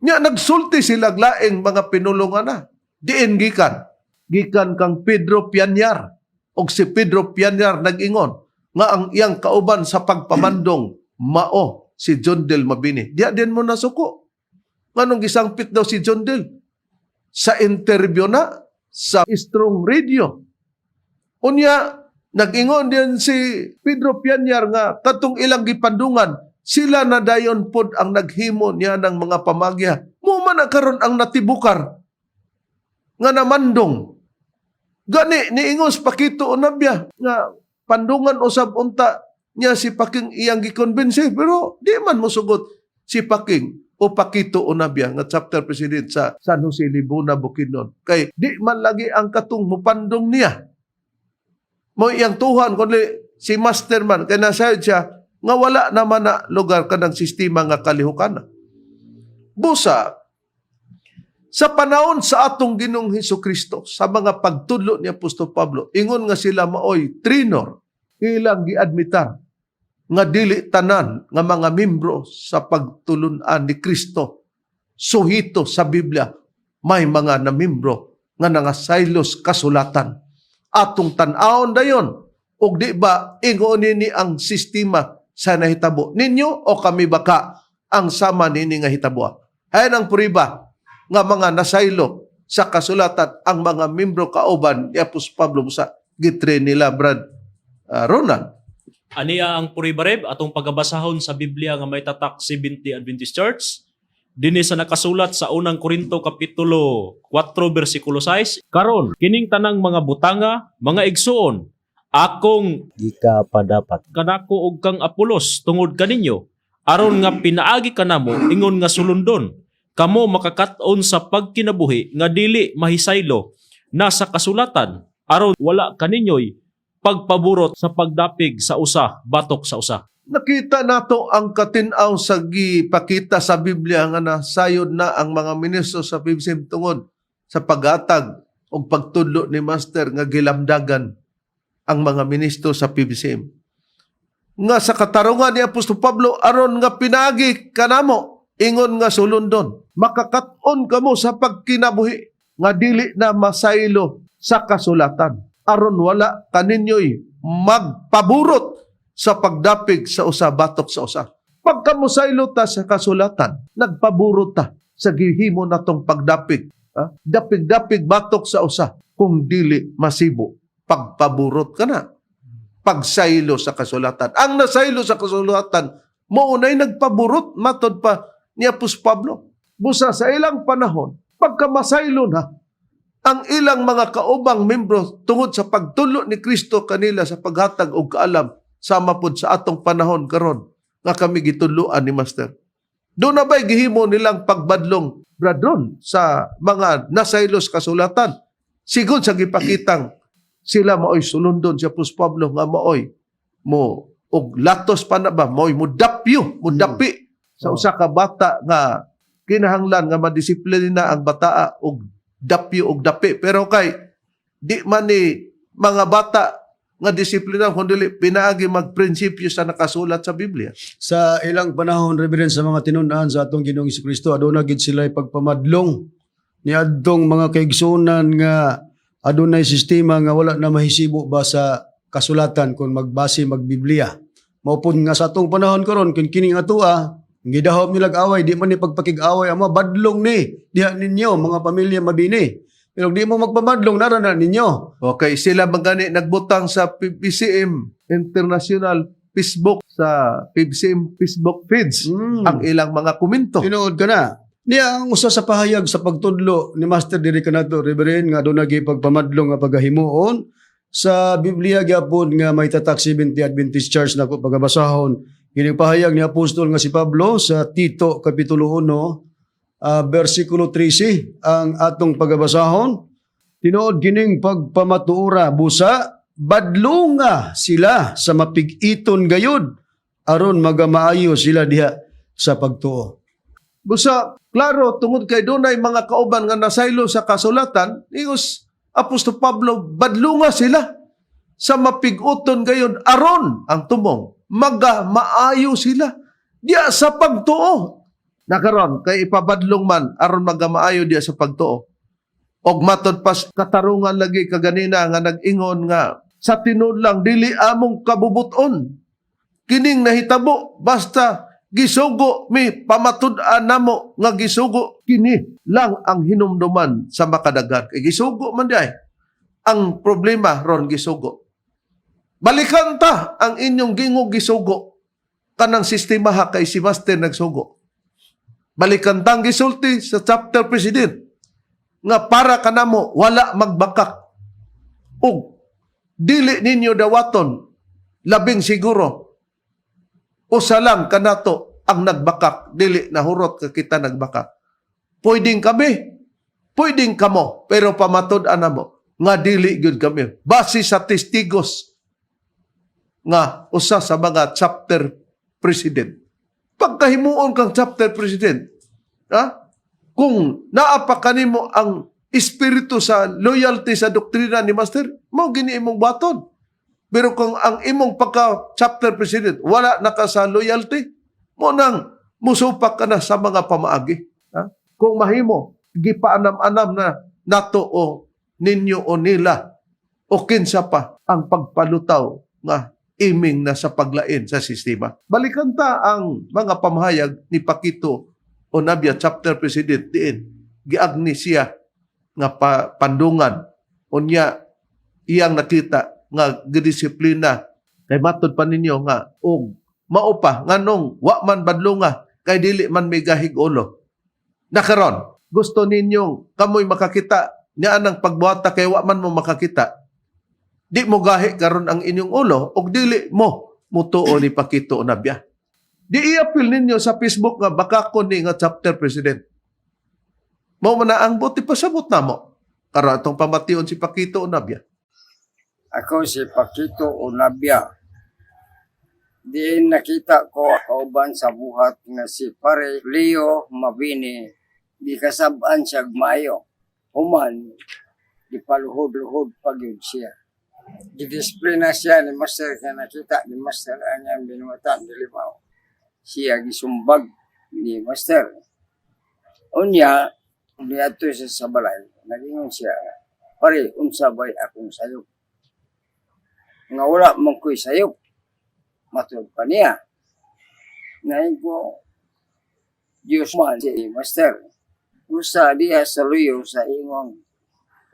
Niya nagsulti sila laing mga pinulungan na. Diin gikan kang Pedro Pianyar. Og si Pedro Pianyar nag-ingon nga ang iyang kauban sa pagpamandong mao si John Del Mabini. Diya din mo nasuko. Nganong gisangpit daw si John Del sa interview na sa Strong Radio. Unya, nag-ingon din si Pedro Pianyar nga katong ilang gipandungan, sila na dayon pod ang naghimo niya ng mga pamagya. Mo man karon ang natibukar nga namandong. Gani niingos Pakito Onabia nga pandungan usab unta niya si Paking iyang gikonbense, pero di man mosugot si Paking o Pakito Onabia nga chapter president sa San Jose Libuna, Bukidnon. Kay di man lagi ang katong mupandong niya. Mo iyang tuhan kundi si Masterman kay nasayod siya nga wala naman na lugar kanang sistema nga kalihukan. Busa, sa panahon sa atong Ginoong Hesukristo, sa mga pagtudlo ni Apostol Pablo, ingon nga sila maoy trinor, ilang giadmitar nga dili tanan nga mga membro sa pagtulunan ni Kristo. Suhito sa Biblia, may mga namembro nga nangasaylos kasulatan. Atong tan-awon dayon, og di ba ingon ni ang sistema sa nahitabo ninyo o kami baka ang sama nini nga hitabo. Hayan ang puriba nga mga nasaylo sa kasulatan ang mga membro kauban ni Apostol Pablo sa gitre nila Brad Ronald. Aniya ang puribareb atong pagabasahon sa Biblia nga may tatak 70 Adventist Church. Dinhi sa nakasulat sa unang Korinto Kapitulo 4 versikulo 6. Karon, kining tanang mga butanga, mga igsuon, akong Di ka pa dapat. kanako og kang Apolos tungod kaninyo, aron nga pinaagi kanamo ingon nga sulundon kamo makakat-on sa pagkinabuhi nga dili mahisaylo na sa kasulatan aron wala kaninyoy pagpaburot sa pagdapig sa usa batok sa usa. Nakita nato ang katinaw sa gipakita sa Biblia nga nasayod na ang mga ministro sa PBCM tungod sa paghatag o pagtudlo ni Master nga gilamdagan ang mga ministro sa PBCM. Nga sa katarungan ni Apostol Pablo aron nga pinagi kanamo ingon nga sulundon makakat-on kamo sa pagkinabuhi nga dili na masaylo sa kasulatan aron wala kaninyo'y magpaburot sa pagdapig sa usa batok sa usa. Pagka mosaylo ta sa kasulatan, nagpaburot ta sa gihimo natong pagdapig. Dapig-dapig batok sa usa kung dili masibo. Pagpaburot ka na. Pagsaylo sa kasulatan. Ang nasaylo sa kasulatan, maunay nagpaburot matod pa ni Apostol Pablo. Busa sa ilang panahon, pagka masaylo na, ang ilang mga kaubang membro tungod sa pagtulo ni Kristo kanila sa paghatag og kaalam sama pod sa atong panahon karon nga kami gituluan ni Master. Doon na ba'y gihimo nilang pagbadlong bradron sa mga nasaylos kasulatan? Sigon sa gipakitang sila maoy sulundon si Apostol Pablo nga maoy mo og latos pa na ba maoy mudapi sa usa ka bata nga kinahanglan nga madisiplina ang bataa og dapyo og dapi. Pero kay di man ni mga bata nga disiplina kundi pinaagi magprinsipyo sa nakasulat sa Biblia. Sa ilang panahon, Reverend, sa mga tinun-an sa atong Ginoong Jesucristo, aduna gid sila pagpamadlong ni adtong mga kaigsunan nga adunay sistema nga wala na mahisibo ba sa kasulatan kung magbase magbiblia. Maupod nga sa atong panahon karon kung kining atoa gidahop nilag away, di man ni pagpakig-away ama badlong ni diha ninyo mga pamilya mabini. Pero di mo magpamadlong narana ninyo. Okay, sila magani nagbutang sa PBCM International Facebook sa PBCM Facebook feeds ang ilang mga komento. Tinuod ka na. Niya ang usa sa pahayag sa pagtudlo ni Master diri kanato, Reverend, nga doon pagpamadlong nga pagahimuon sa Biblia gyapon nga may tatak 70 Adventist Church nako pagabasahon. Kining pahayag ni Apostol nga si Pablo sa Tito Kapitulo 1 versikulo 13 ang atong pagabasahon. Tinuod kining pagpamatuora busa badlunga sila sa mapig-iton gayud aron magamaayo sila diha sa pagtuo. Busa, klaro, tungod kay dunay mga kauban nga nasaylo sa kasulatan, ingos Apostol Pablo, badlunga sila sa mapig-uton gayon aron ang tumong magamaayo sila diya sa pagtuo. Nakaron kay ipabadlong man aron magamaayo diya sa pagtuo. Og matod pas katarungan lagi kaganina nga nag-ingon nga sa tinud lang dili among kabubuton. Kining nahitabo basta gisugo mi pamatud-an namo nga gisugo kini lang ang hinumduman sa makadagan. Kay gisugo man diay. Ang problema ron gisugo. Balikan ta ang inyong gingog gisugo kanang sistema ha kay si Master nagsugo. Balikan tang gisulti sa chapter president nga para kanamo wala magbakak ug dili ninyo dawaton labing siguro usa lang kanato ang nagbakak dili nahurot ka kita nagbakak. Pwedeng kami, pwedeng kamo, pero pamatud-an namo nga dili gyud kami base sa testigos nga usa sa mga chapter president. Pagkahimuon kang chapter president, kung naapa kanimo ang espiritu sa loyalty sa doktrina ni Master, mao gini imong baton. Pero kung ang imong pagka-chapter president, wala na ka sa loyalty, mo nang musupak ka na sa mga pamaagi. Kung mahimo, gipaanam-anam na nato o ninyo o nila, o kinsa pa ang pagpalutaw nga iming na sa paglain sa sistema. Balikan ta ang mga pamahayag ni Pakito Onabia, chapter president diin. Giagni siya nga pandungan. Unya, iyang nakita nga gidisiplina. Kay matod pa ninyo nga, maupa, nganong wa man badlunga, kay dili man may gahig ulo. Nakaron, gusto ninyong kamoy makakita niya anang pagbuhata kay wa man mo makakita. Di mo gahi karon ang inyong ulo og dili mo mutuo ni Pakito Onabia. Di i-appeal ninyo sa Facebook nga baka ko ni nga chapter president. Mao man na ang buti pasabot na mo. Karon atong pamation si Pakito Unabia. Ako si Pakito Unabia. Di nakita ko kauban sa buhat nga si Pare Leo Mabini. Di kasabaan siya maayo. Human, di paluhod-luhod pag yun siya. Di-display na siya ni Master nga nakita ni Master ang iyang binuhatan ni Limaw. Siya gisumbag ni Master. Unya, niadto siya sa balay. Nagingon siya, pare, unsa bay akong sayop. Nga wala mong ko'y sayop. Matod pa niya. Ngayon ko, Diyos man si Master. Usa diha sa luyo sa ingong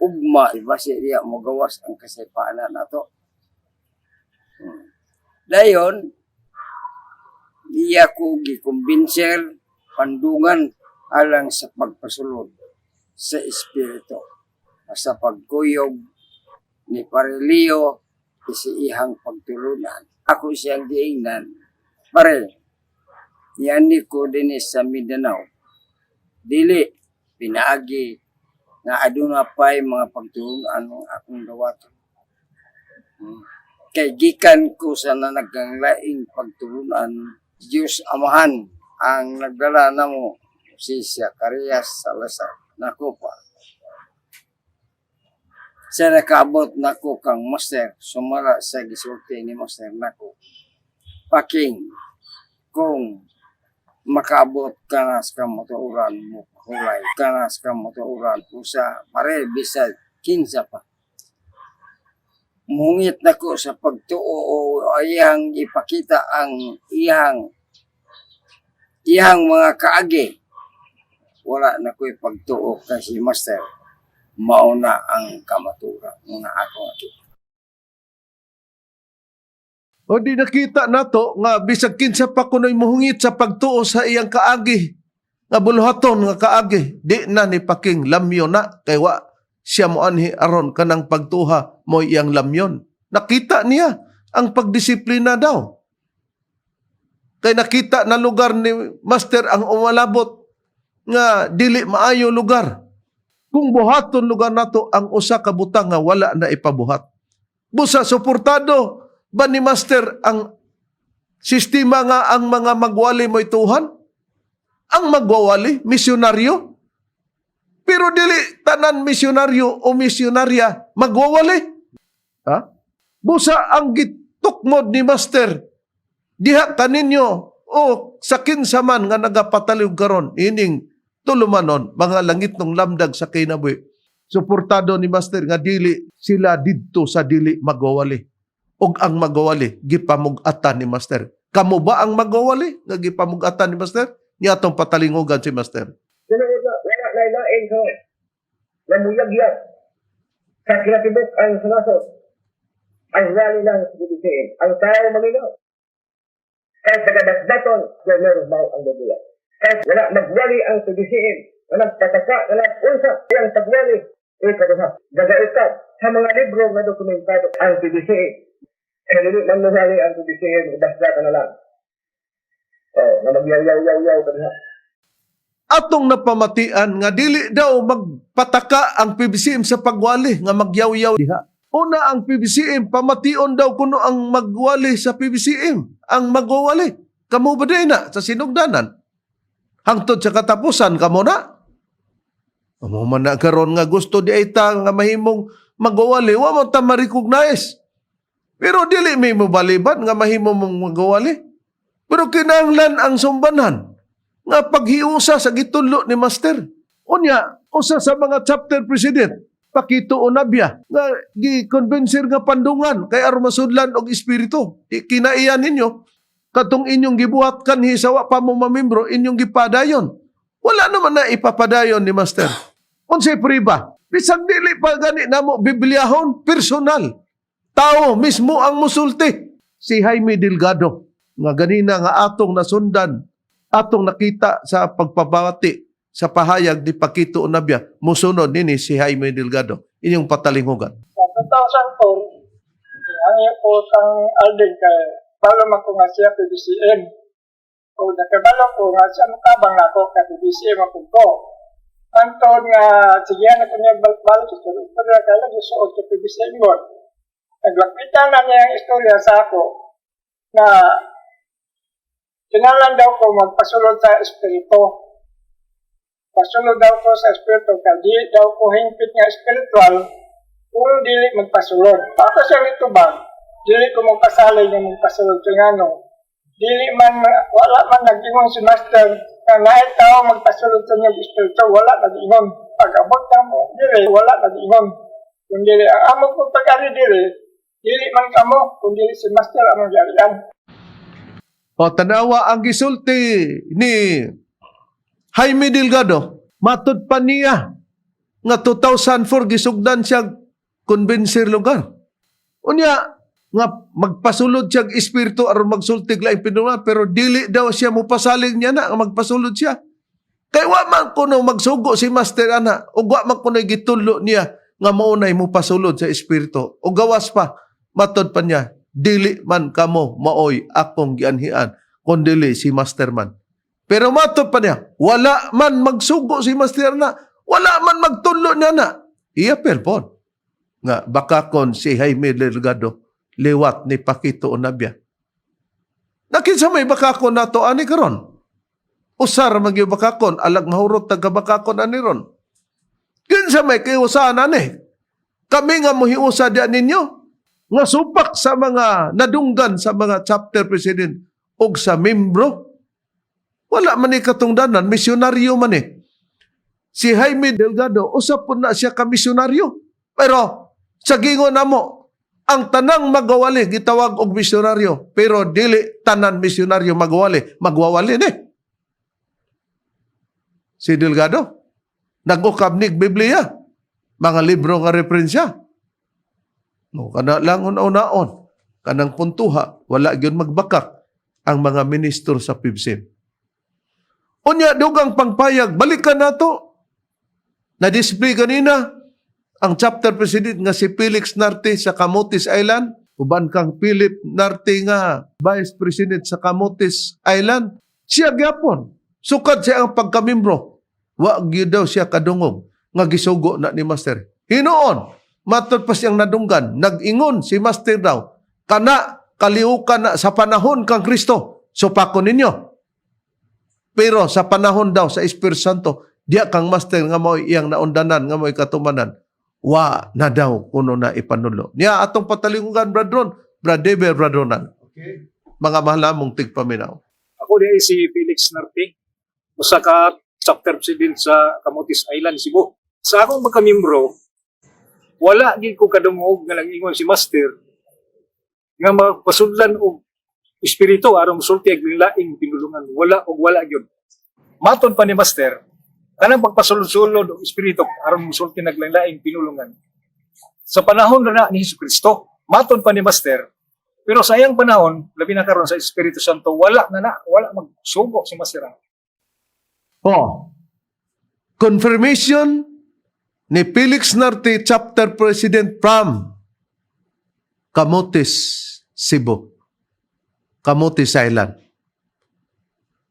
ugma, basi diya mo gawas ang kasaypanan nato. Dayon, diya ko gikumbinser pandungan alang sa pagpasulod sa espiritu. Sa pagkuyog ni Parelio isiihang pagtulunan. Ako siyang diingnan. Pare, niyani ko din sa Mindanao. Dili, pinaagi na aduna pa'y mga pagtulunan ng akong gawato. Kay gikan ko sa nanaganglaing pagtulunan, Diyos Amahan ang nagdala na mo si Zacarias Salazar. Nako pa. Sa nakaabot nako kang Master, sumara sa gisulti ni Master nako. Paking, kung makaabot ka na sa kamatuuran mo, hulay ka na sa kamatuuran po sa pare, bisag, kinsa pa. Mungit nako sa pagtuo o iyang ipakita ang iyang mga kaagi. Wala na ko'y pagtuo kasi Master, mauna ang kamaturan nga ako ati. O di nakita nato nga bisag kinsa pa kuno'y muhungit sa pagtuo sa iyang kaagi. Nga buluhaton nga kaagi. Di na ni Paking lamyon na. Kaya wa siya mo anhi aron kanang pagtuha mo iyang lamyon. Nakita niya ang pagdisiplina daw. Kaya nakita na lugar ni Master ang umalabot nga dili maayo lugar. Kung buhaton lugar nato ang usa ka butang nga wala na ipabuhat. Busa suportado ba ni Master ang sistema nga ang mga magwali mo'y tuhan? Ang magwawali, misyonaryo? Pero dili tanan misyonaryo o misyonarya magwawali. Ha? Busa ang gitukmod ni Master. Diha kaninyo o sa kinsaman nga nagapataliw karon ining tulumanon, mga langit ng lamdag sa kinabuhi. Suportado ni Master nga dili sila didto sa dili magwawali. Og ang magwawali, gipamugatan ni Master. Kamo ba ang magwawali nga gipamugatan ni Master? Niya atong patalingugan si Master. Wala lain ko. Namuyag-yag. Sa kinatibok ang sunasot. Ang rally ng sibibisin. Ang tao maminaw. Kahit nagadasdaton, meron ba ang babuya. Kahit wala magwali ang sibibisin. Walang pataka, walang unsa. Yang pagwali, ikaduha. Gagaitad sa mga libro na dokumentado ang sibibisin. Kaya hindi man mahali ang sibibisin, dasdatan na lang. Na magyaw-yaw-yaw ka na. Atong napamatian nga dili daw magpataka ang PBCM sa pagwali nga magyaw-yaw diha. Una ang PBCM, pamation daw kuno ang magwali sa PBCM. Ang magwawali. Kamo ba din na sa sinugdanan? Hangtod sa katapusan, kamo na? Amo man na karon nga gusto di ita nga mahimong magwawali, wa mo ta ma-recognize. Pero dili may mabaliban nga mahimo mong magwawali. Pero kinahanglan ang sumbanan nga paghiusa sa gitulo ni Master. Unya, usa sa mga chapter president, Pakito Unabia, nga gi-convincer nga pandungan kay aron masudlan og espiritu. Kinaiyan ninyo, katong inyong gibuhat kanhi sa wa pa mo mamembro, inyong gipadayon. Wala naman na ipapadayon ni Master. Unsay priba? Bisag dili pa gani namo Bibliahon, personal. Tao mismo ang musulti. Si Jaime Delgado, nga ganina nga atong nasundan, atong nakita sa pagpabati sa pahayag ni Pakito Unabia, musunod nini si Jaime Delgado. Inyong patalingugan. Sa 2004, ang po sang Alden kay para makunga siya PBCM. O nakabalo ko nga sa mutabang ako ka BBC mapunto. Anton nga sige na ko niya balik sa istorya kaya gusto ko BBC ingon. Naglapitan na niya ang istorya sa ako na kinalan daw ko magpasulod sa espiritu. Pasulod daw ko sa espiritu kaya di daw ko hingpit nga espiritual kung dili magpasulod. Ako siya nito ba? Dili ko magpasalay nga magpasulod kung ano. Dili man, wala man nag-ingon si Master na naay tao magpasulod sa niyang espiritu, wala nag-ingon. Pag-abot na mo, dili, wala nag-ingon. Kung dili, ang among kong pag-ari dili man kamo, kung dili si Master among yarian. O tanawa ang gisulti ni Jaime Delgado, matud pa niya nga 2004 gisugdan siya konbensir lugar. Unya nga magpasulod siya espiritu aron magsultig laing pinungan pero dili daw siya mopasalig niya na nga magpasulod siya. Kay wa man kuno magsugo si Master ana ug wa man kuno gitulo niya nga maunay mopasulod sa espiritu. O gawas pa matud pa niya dili man kamo maoy akong gianhian kun dili si Master man. Pero matud pa niya wala man magsugo si Master na, wala man magtulo niya na. Iya perpon nga baka kon si Jaime Delgado liwat ni Pakito Onabia. Nakinsa may bakakon nato ani karon. Usar magyo bakakon alag mahurot taga bakakon ani ron. Kinsa may kiusahan ani. Kami nga mohiusa di ninyo nga supak sa mga nadunggan sa mga chapter president ug sa membro. Wala man ni katungdanan, misyonaryo man eh. Si Jaime Delgado usap po na siya ka misyonaryo. Pero sa gingon namo ang tanang magawali gitawag og misyonaryo pero dili tanan misyonaryo magwawali ni. Si Delgado nag-ukab nig Biblia, mga libro nga referensya. No, kana lang una-unaon, kanang puntuha, wala gyud magbakak ang mga ministro sa PIBSIM. Unya dugang pangpayag, balikan nato. Na-display kanina ang chapter president nga si Felix Narte sa Camotes Island, uban kang Philip Narte nga vice president sa Camotes Island. Siya gyapon, sukad siya ang pagkamimbro. Wa gyud daw siya kadungog nga gisugo na ni Master. Hinuon, matod pa siyang nadunggan, nag-ingon si Master daw, kana kaliukan na sa panahon kang Kristo, supakon ninyo. Pero sa panahon daw sa Espiritu Santo, diya kang Master nga mo'y iyang naundanan, nga mo'y katumanan, wa na daw kuno na ipanulo. Niya atong patalingugan, Bradron, Brad Deber, Bradronan. Okay. Mga mahalamong tigpaminaw. Ako di si Felix Narte, usa ka chapter president sa Camotes Island, Cebu. Sa akong magkamembro, wala gid ko kadungog nga nag-ingon si Master nga magpasudlan og espiritu aron sulti ag laing pinulungan. Wala gyud. Maton pa ni Master, kanang pagpasulod-sulod og espiritu aron sulti naglaing pinulungan. Sa panahon na ni Jesucristo, maton pa ni Master, pero sa iyang panahon, labi na karon sa Espiritu Santo, wala magsugo si Master. Oh. Confirmation ni Felix Narte, chapter president from Camotes, Cebu. Camotes Island.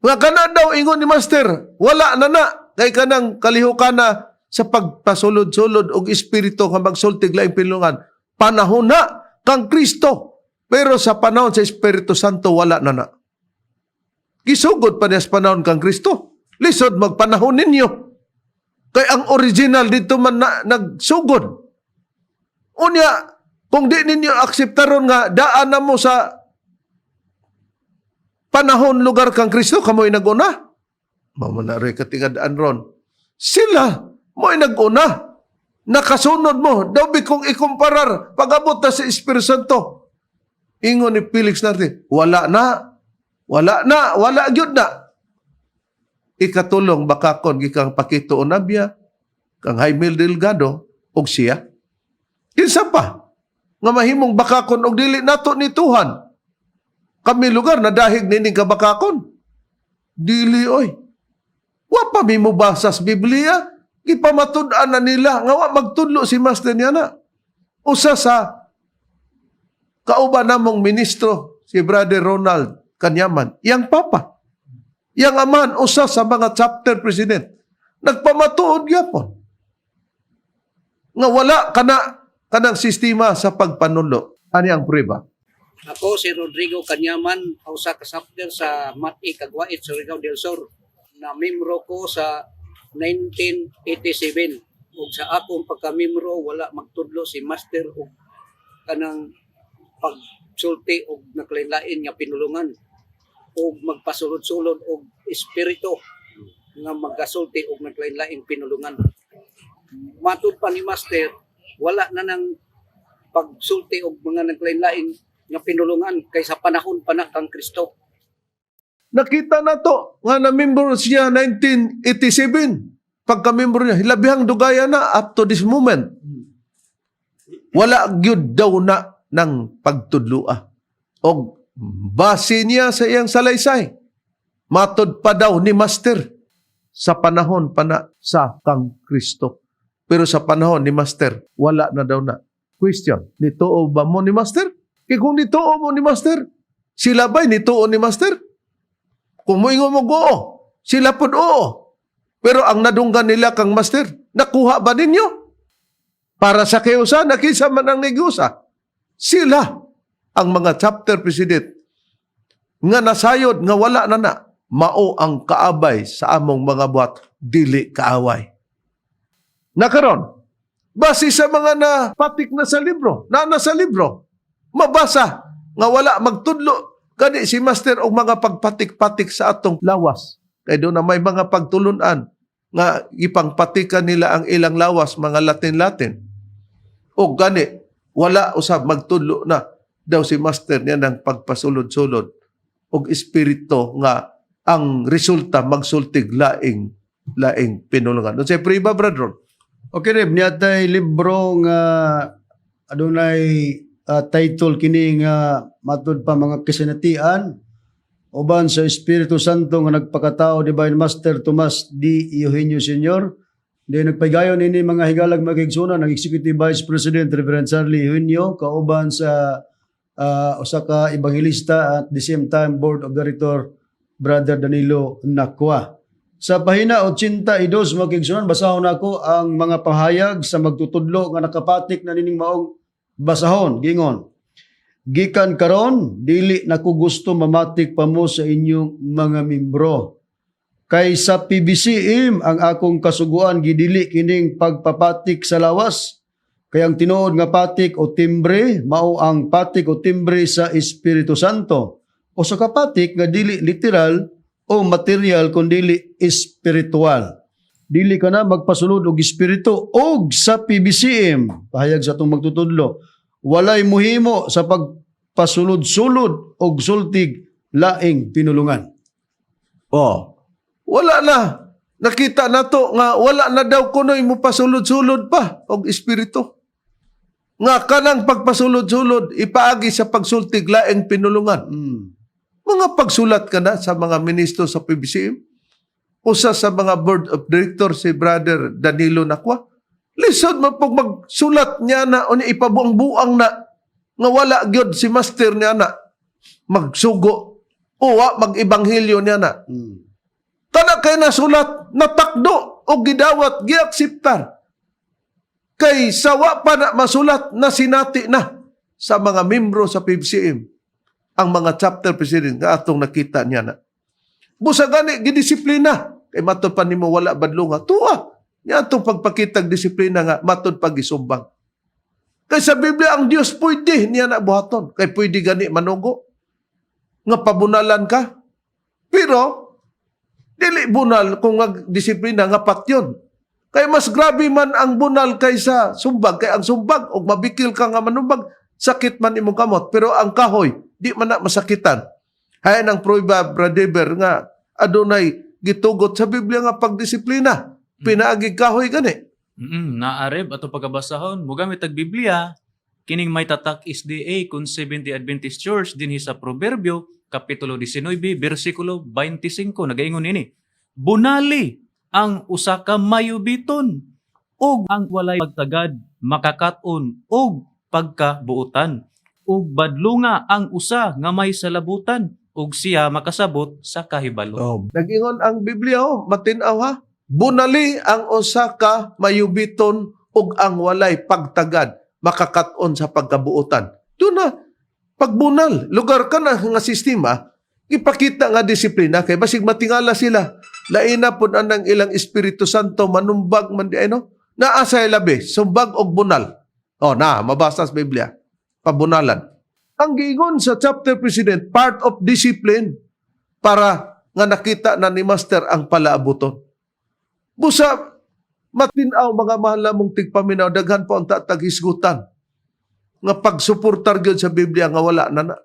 Nga kana daw ingon ni Master, wala na kay kanang kalihukan na sa pagpasulod-sulod og espiritu nga magsultig laing pinulungan. Panahon na kang Kristo. Pero sa panahon sa Espiritu Santo wala na. Gisugod pa niya sa panahon kang Kristo. Lisod magpanahon ninyo. Kay ang original dito man nagsugod. Unya, kung di ninyo akseptaron nga daan na mo sa panahon lugar kang Kristo, kamoy nag-una. Mamanaroy katingadaan ron. Sila, mo'y nag-una. Nakasunod mo. Daw kung ikumparar, pag-abot na sa Espiritu Santo. Ingon ni Felix Narte, wala gyud na. Ikatulong bakakon gikang Pakito Onabia, kang Jaime Delgado, og siya. Kinsa pa, nga mahimong bakakon og dili nato ni Tuhan. Kami lugar na dahig nining kabakakon. Dili oy. Wa pa mi mo basa sa Biblia, gipamatud-an na nila nga wa magtudlo si Master niya na. Usa sa kauban namong ministro si Brother Ronald Kanyaman, iyang papa. Yang aman usa sa mga chapter president nagpamatuod gyapon nga wala kanang sistema sa pagpanulo. Ani ang prueba? Ako si Rodrigo Canyaman, usa ka chapter sa Mati Kagwait, Surigao del Sur, na membro ko sa 1987. Ug sa akong pagka-membro wala magtudlo si Master og kanang pagsulti og nakalain nga pinulungan og magpasulod-sulod og espiritu nga magasulti og nakalain pinulungan. Matud pa ni Master, wala na nang pagsulti og mga nakalain nga pinulungan kaysa panahon pa na kang Kristo. Nakita na to nga na-member siya 1987. Pagka-member niya, hilabihang dugaya na up to this moment. Wala gyud daw na ng pagtudlua. O base niya sa iyang salaysay. Matod pa daw ni Master sa panahon pa na sa kang Kristo. Pero sa panahon ni Master, wala na daw na. Question, nituo ba mo ni Master? Kaya kung nituo mo ni Master, sila ba'y nituo ni Master? Kung moingon mo oo, sila po oo. Pero ang nadunggan nila kang Master, nakuha ba ninyo? Para sa kayusa, nakisa man ang negyosa. Sila, ang mga chapter president, nga nasayod, nga wala na na, mao ang kaabay sa among mga buhat, dili kaaway. Nakaron, base sa mga napatik na sa libro, na nasa libro, mabasa, nga wala magtudlo, kani si Master og mga pagpatik-patik sa atong lawas. Kaya doon na may mga pagtulunan nga ipangpatikan nila ang ilang lawas, mga Latin-Latin. O gani, wala usab magtudlo na daw si Master niya ng pagpasulod-sulod og espiritu nga ang resulta magsultig laing pinulungan. Doon sa priba, brother. Okay, Reb, niyatay libro nga adunay title kini nga matud pa mga kasinatian uban sa Espiritu Santo nga nagpakatao Divine Master Tomas D. Eugenio Sr. Di nagpaygayon ini mga higalag magigsunan ng Executive Vice President Reverend Charlie Eugenio kauban sa usa ka ebanghilista at the same time Board of Director Brother Danilo Nakwa. Sa pahina 82 magigsunan basahon nako ang mga pahayag sa magtutudlo nga nakapatik na nining maong basahon gingon. Gikan karon dili nako gusto mamatik pa mo sa inyong mga membro. Kay sa PBCM ang akong kasuguan gidili kining pagpapatik sa lawas. Kay ang tinuod nga patik o timbre mao ang patik o timbre sa Espiritu Santo. O sa kapatik nga dili literal o material kundi espiritual. Dili ka na magpasulod og espiritu og sa PBCM pahayag sa atong magtutudlo. Walay muhimo sa pagpasulod-sulod og sultig laing pinulungan. Oh, wala na. Nakita na to nga wala na daw kunoy mo pasulod-sulod pa og espiritu. Nga kanang pagpasulod-sulod ipaagi sa pagsultig laing pinulungan. Mga pagsulat ka na sa mga ministro sa PBCM. Usa sa mga board of directors si Brother Danilo Nakwa. Lisod mo pag magsulat niya na o ipabuang-buang na nga wala gyud si Master niya na magsugo o mag-ibanghilyo niya na. Kana kay nasulat, natakdo o gidawat, giaksiptar. Kay sawa pa na masulat na sinati na sa mga membro sa PBCM ang mga chapter president nga atong nakita niya na. Busa gani, gidisiplina. Kay matod pa nimo wala badlunga. Tuwa. Niya atong pagpakitag disiplina nga matod pag-isumbang. Kay sa Biblia, ang Diyos pwede niya na buhaton. Kay pwede gani manugo. Nga pabunalan ka. Pero, dili bunal kung disiplina nga patyon. Kay mas grabe man ang bunal kaysa sumbag. Kay ang sumbag, o mabikil ka nga manumbag, sakit man imong kamot. Pero ang kahoy, di man na masakitan. Hayan ang prueba, Brother, nga adunay gitugot sa Biblia nga pagdisiplina. Pinaagig kahoy gani. Naareb ato pagkabasahon mo gamit ang Biblia kining may tatak SDA kun Seventh-day Adventist Church dinhi sa Proverbio kapitulo 19 bersikulo 25 nagaingon ini. Bunali ang usa ka mayubiton ug ang walay pagtagad makakaton ug pagkabuutan ug badlunga ang usa nga may salabutan ug siya makasabot sa kahibalo. Oh, nag-ingon ang Biblia, matinaw ha. Bunali ang usa ka mayubiton ug ang walay pagtagad makakat-on sa pagkabuotan. Doon na, pagbunal, lugar ka na nga sistema, ipakita nga disiplina kay basig matingala sila. Laina pud anang ilang Espiritu Santo manumbag man di ano, naasay labi, sumbag og bunal. Mabasa sa Biblia. Pabunalan. Ang giingon sa chapter president, part of discipline para nga nakita na ni Master ang palaabuton. Busa, matinaw mga mahal mong tigpaminaw, daghan po ang tataghisgutan. Nga pagsuportar gyud sa Biblia nga wala na.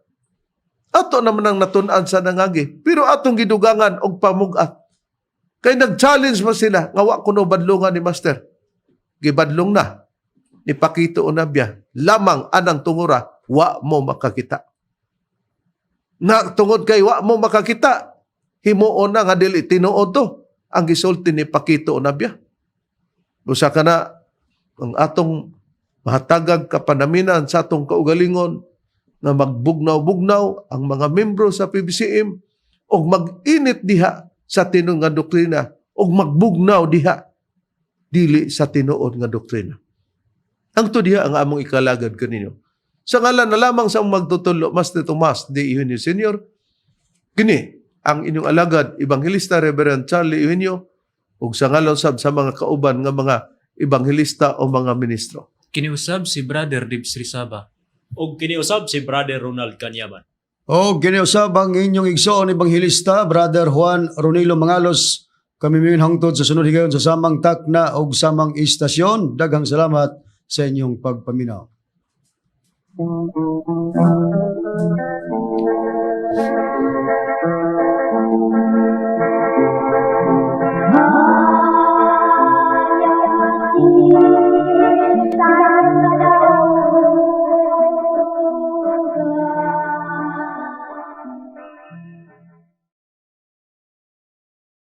Ato naman ang natun-an sa nangagi. Pero atong gidugangan og pamugat. Kay nag-challenge mo sila, nga wa kuno badlungan ni Master. Gibadlong na. Ni Pakito Onabia, lamang anang tungura, wa mo makakita. Na tungod kay wa mo makakita, himuon na nga dili tinuod to. Ang gisulti ni Pakito Onabia. Usa ka na, ang atong mahatagag kapanaminan sa atong kaugalingon na magbugnaw-bugnaw ang mga membro sa PBCM o mag-init diha sa tinuod nga doktrina o magbugnaw diha dili sa tinuod nga doktrina. Ang to diha ang among ikalagad kaninyo. Sa ngalan na lamang sa magtutulo, Master Tomas D. Eugenio Sr., kini ang inyong alagad, Evangelista Reverend Charlie Eugenio, ug sa ngalan sab sa mga kauban nga mga Evangelista o mga ministro. Kiniusab si Brother Dibs Rizaba. Ug kiniusab si Brother Ronald Canyaman. O giniusab ang inyong igsoon ebanghilista, Brother Juan Ronilo Mangalos, kami mingin hangtod sa sunod higayon sa samang takna o samang istasyon. Daghang salamat sa inyong pagpaminaw.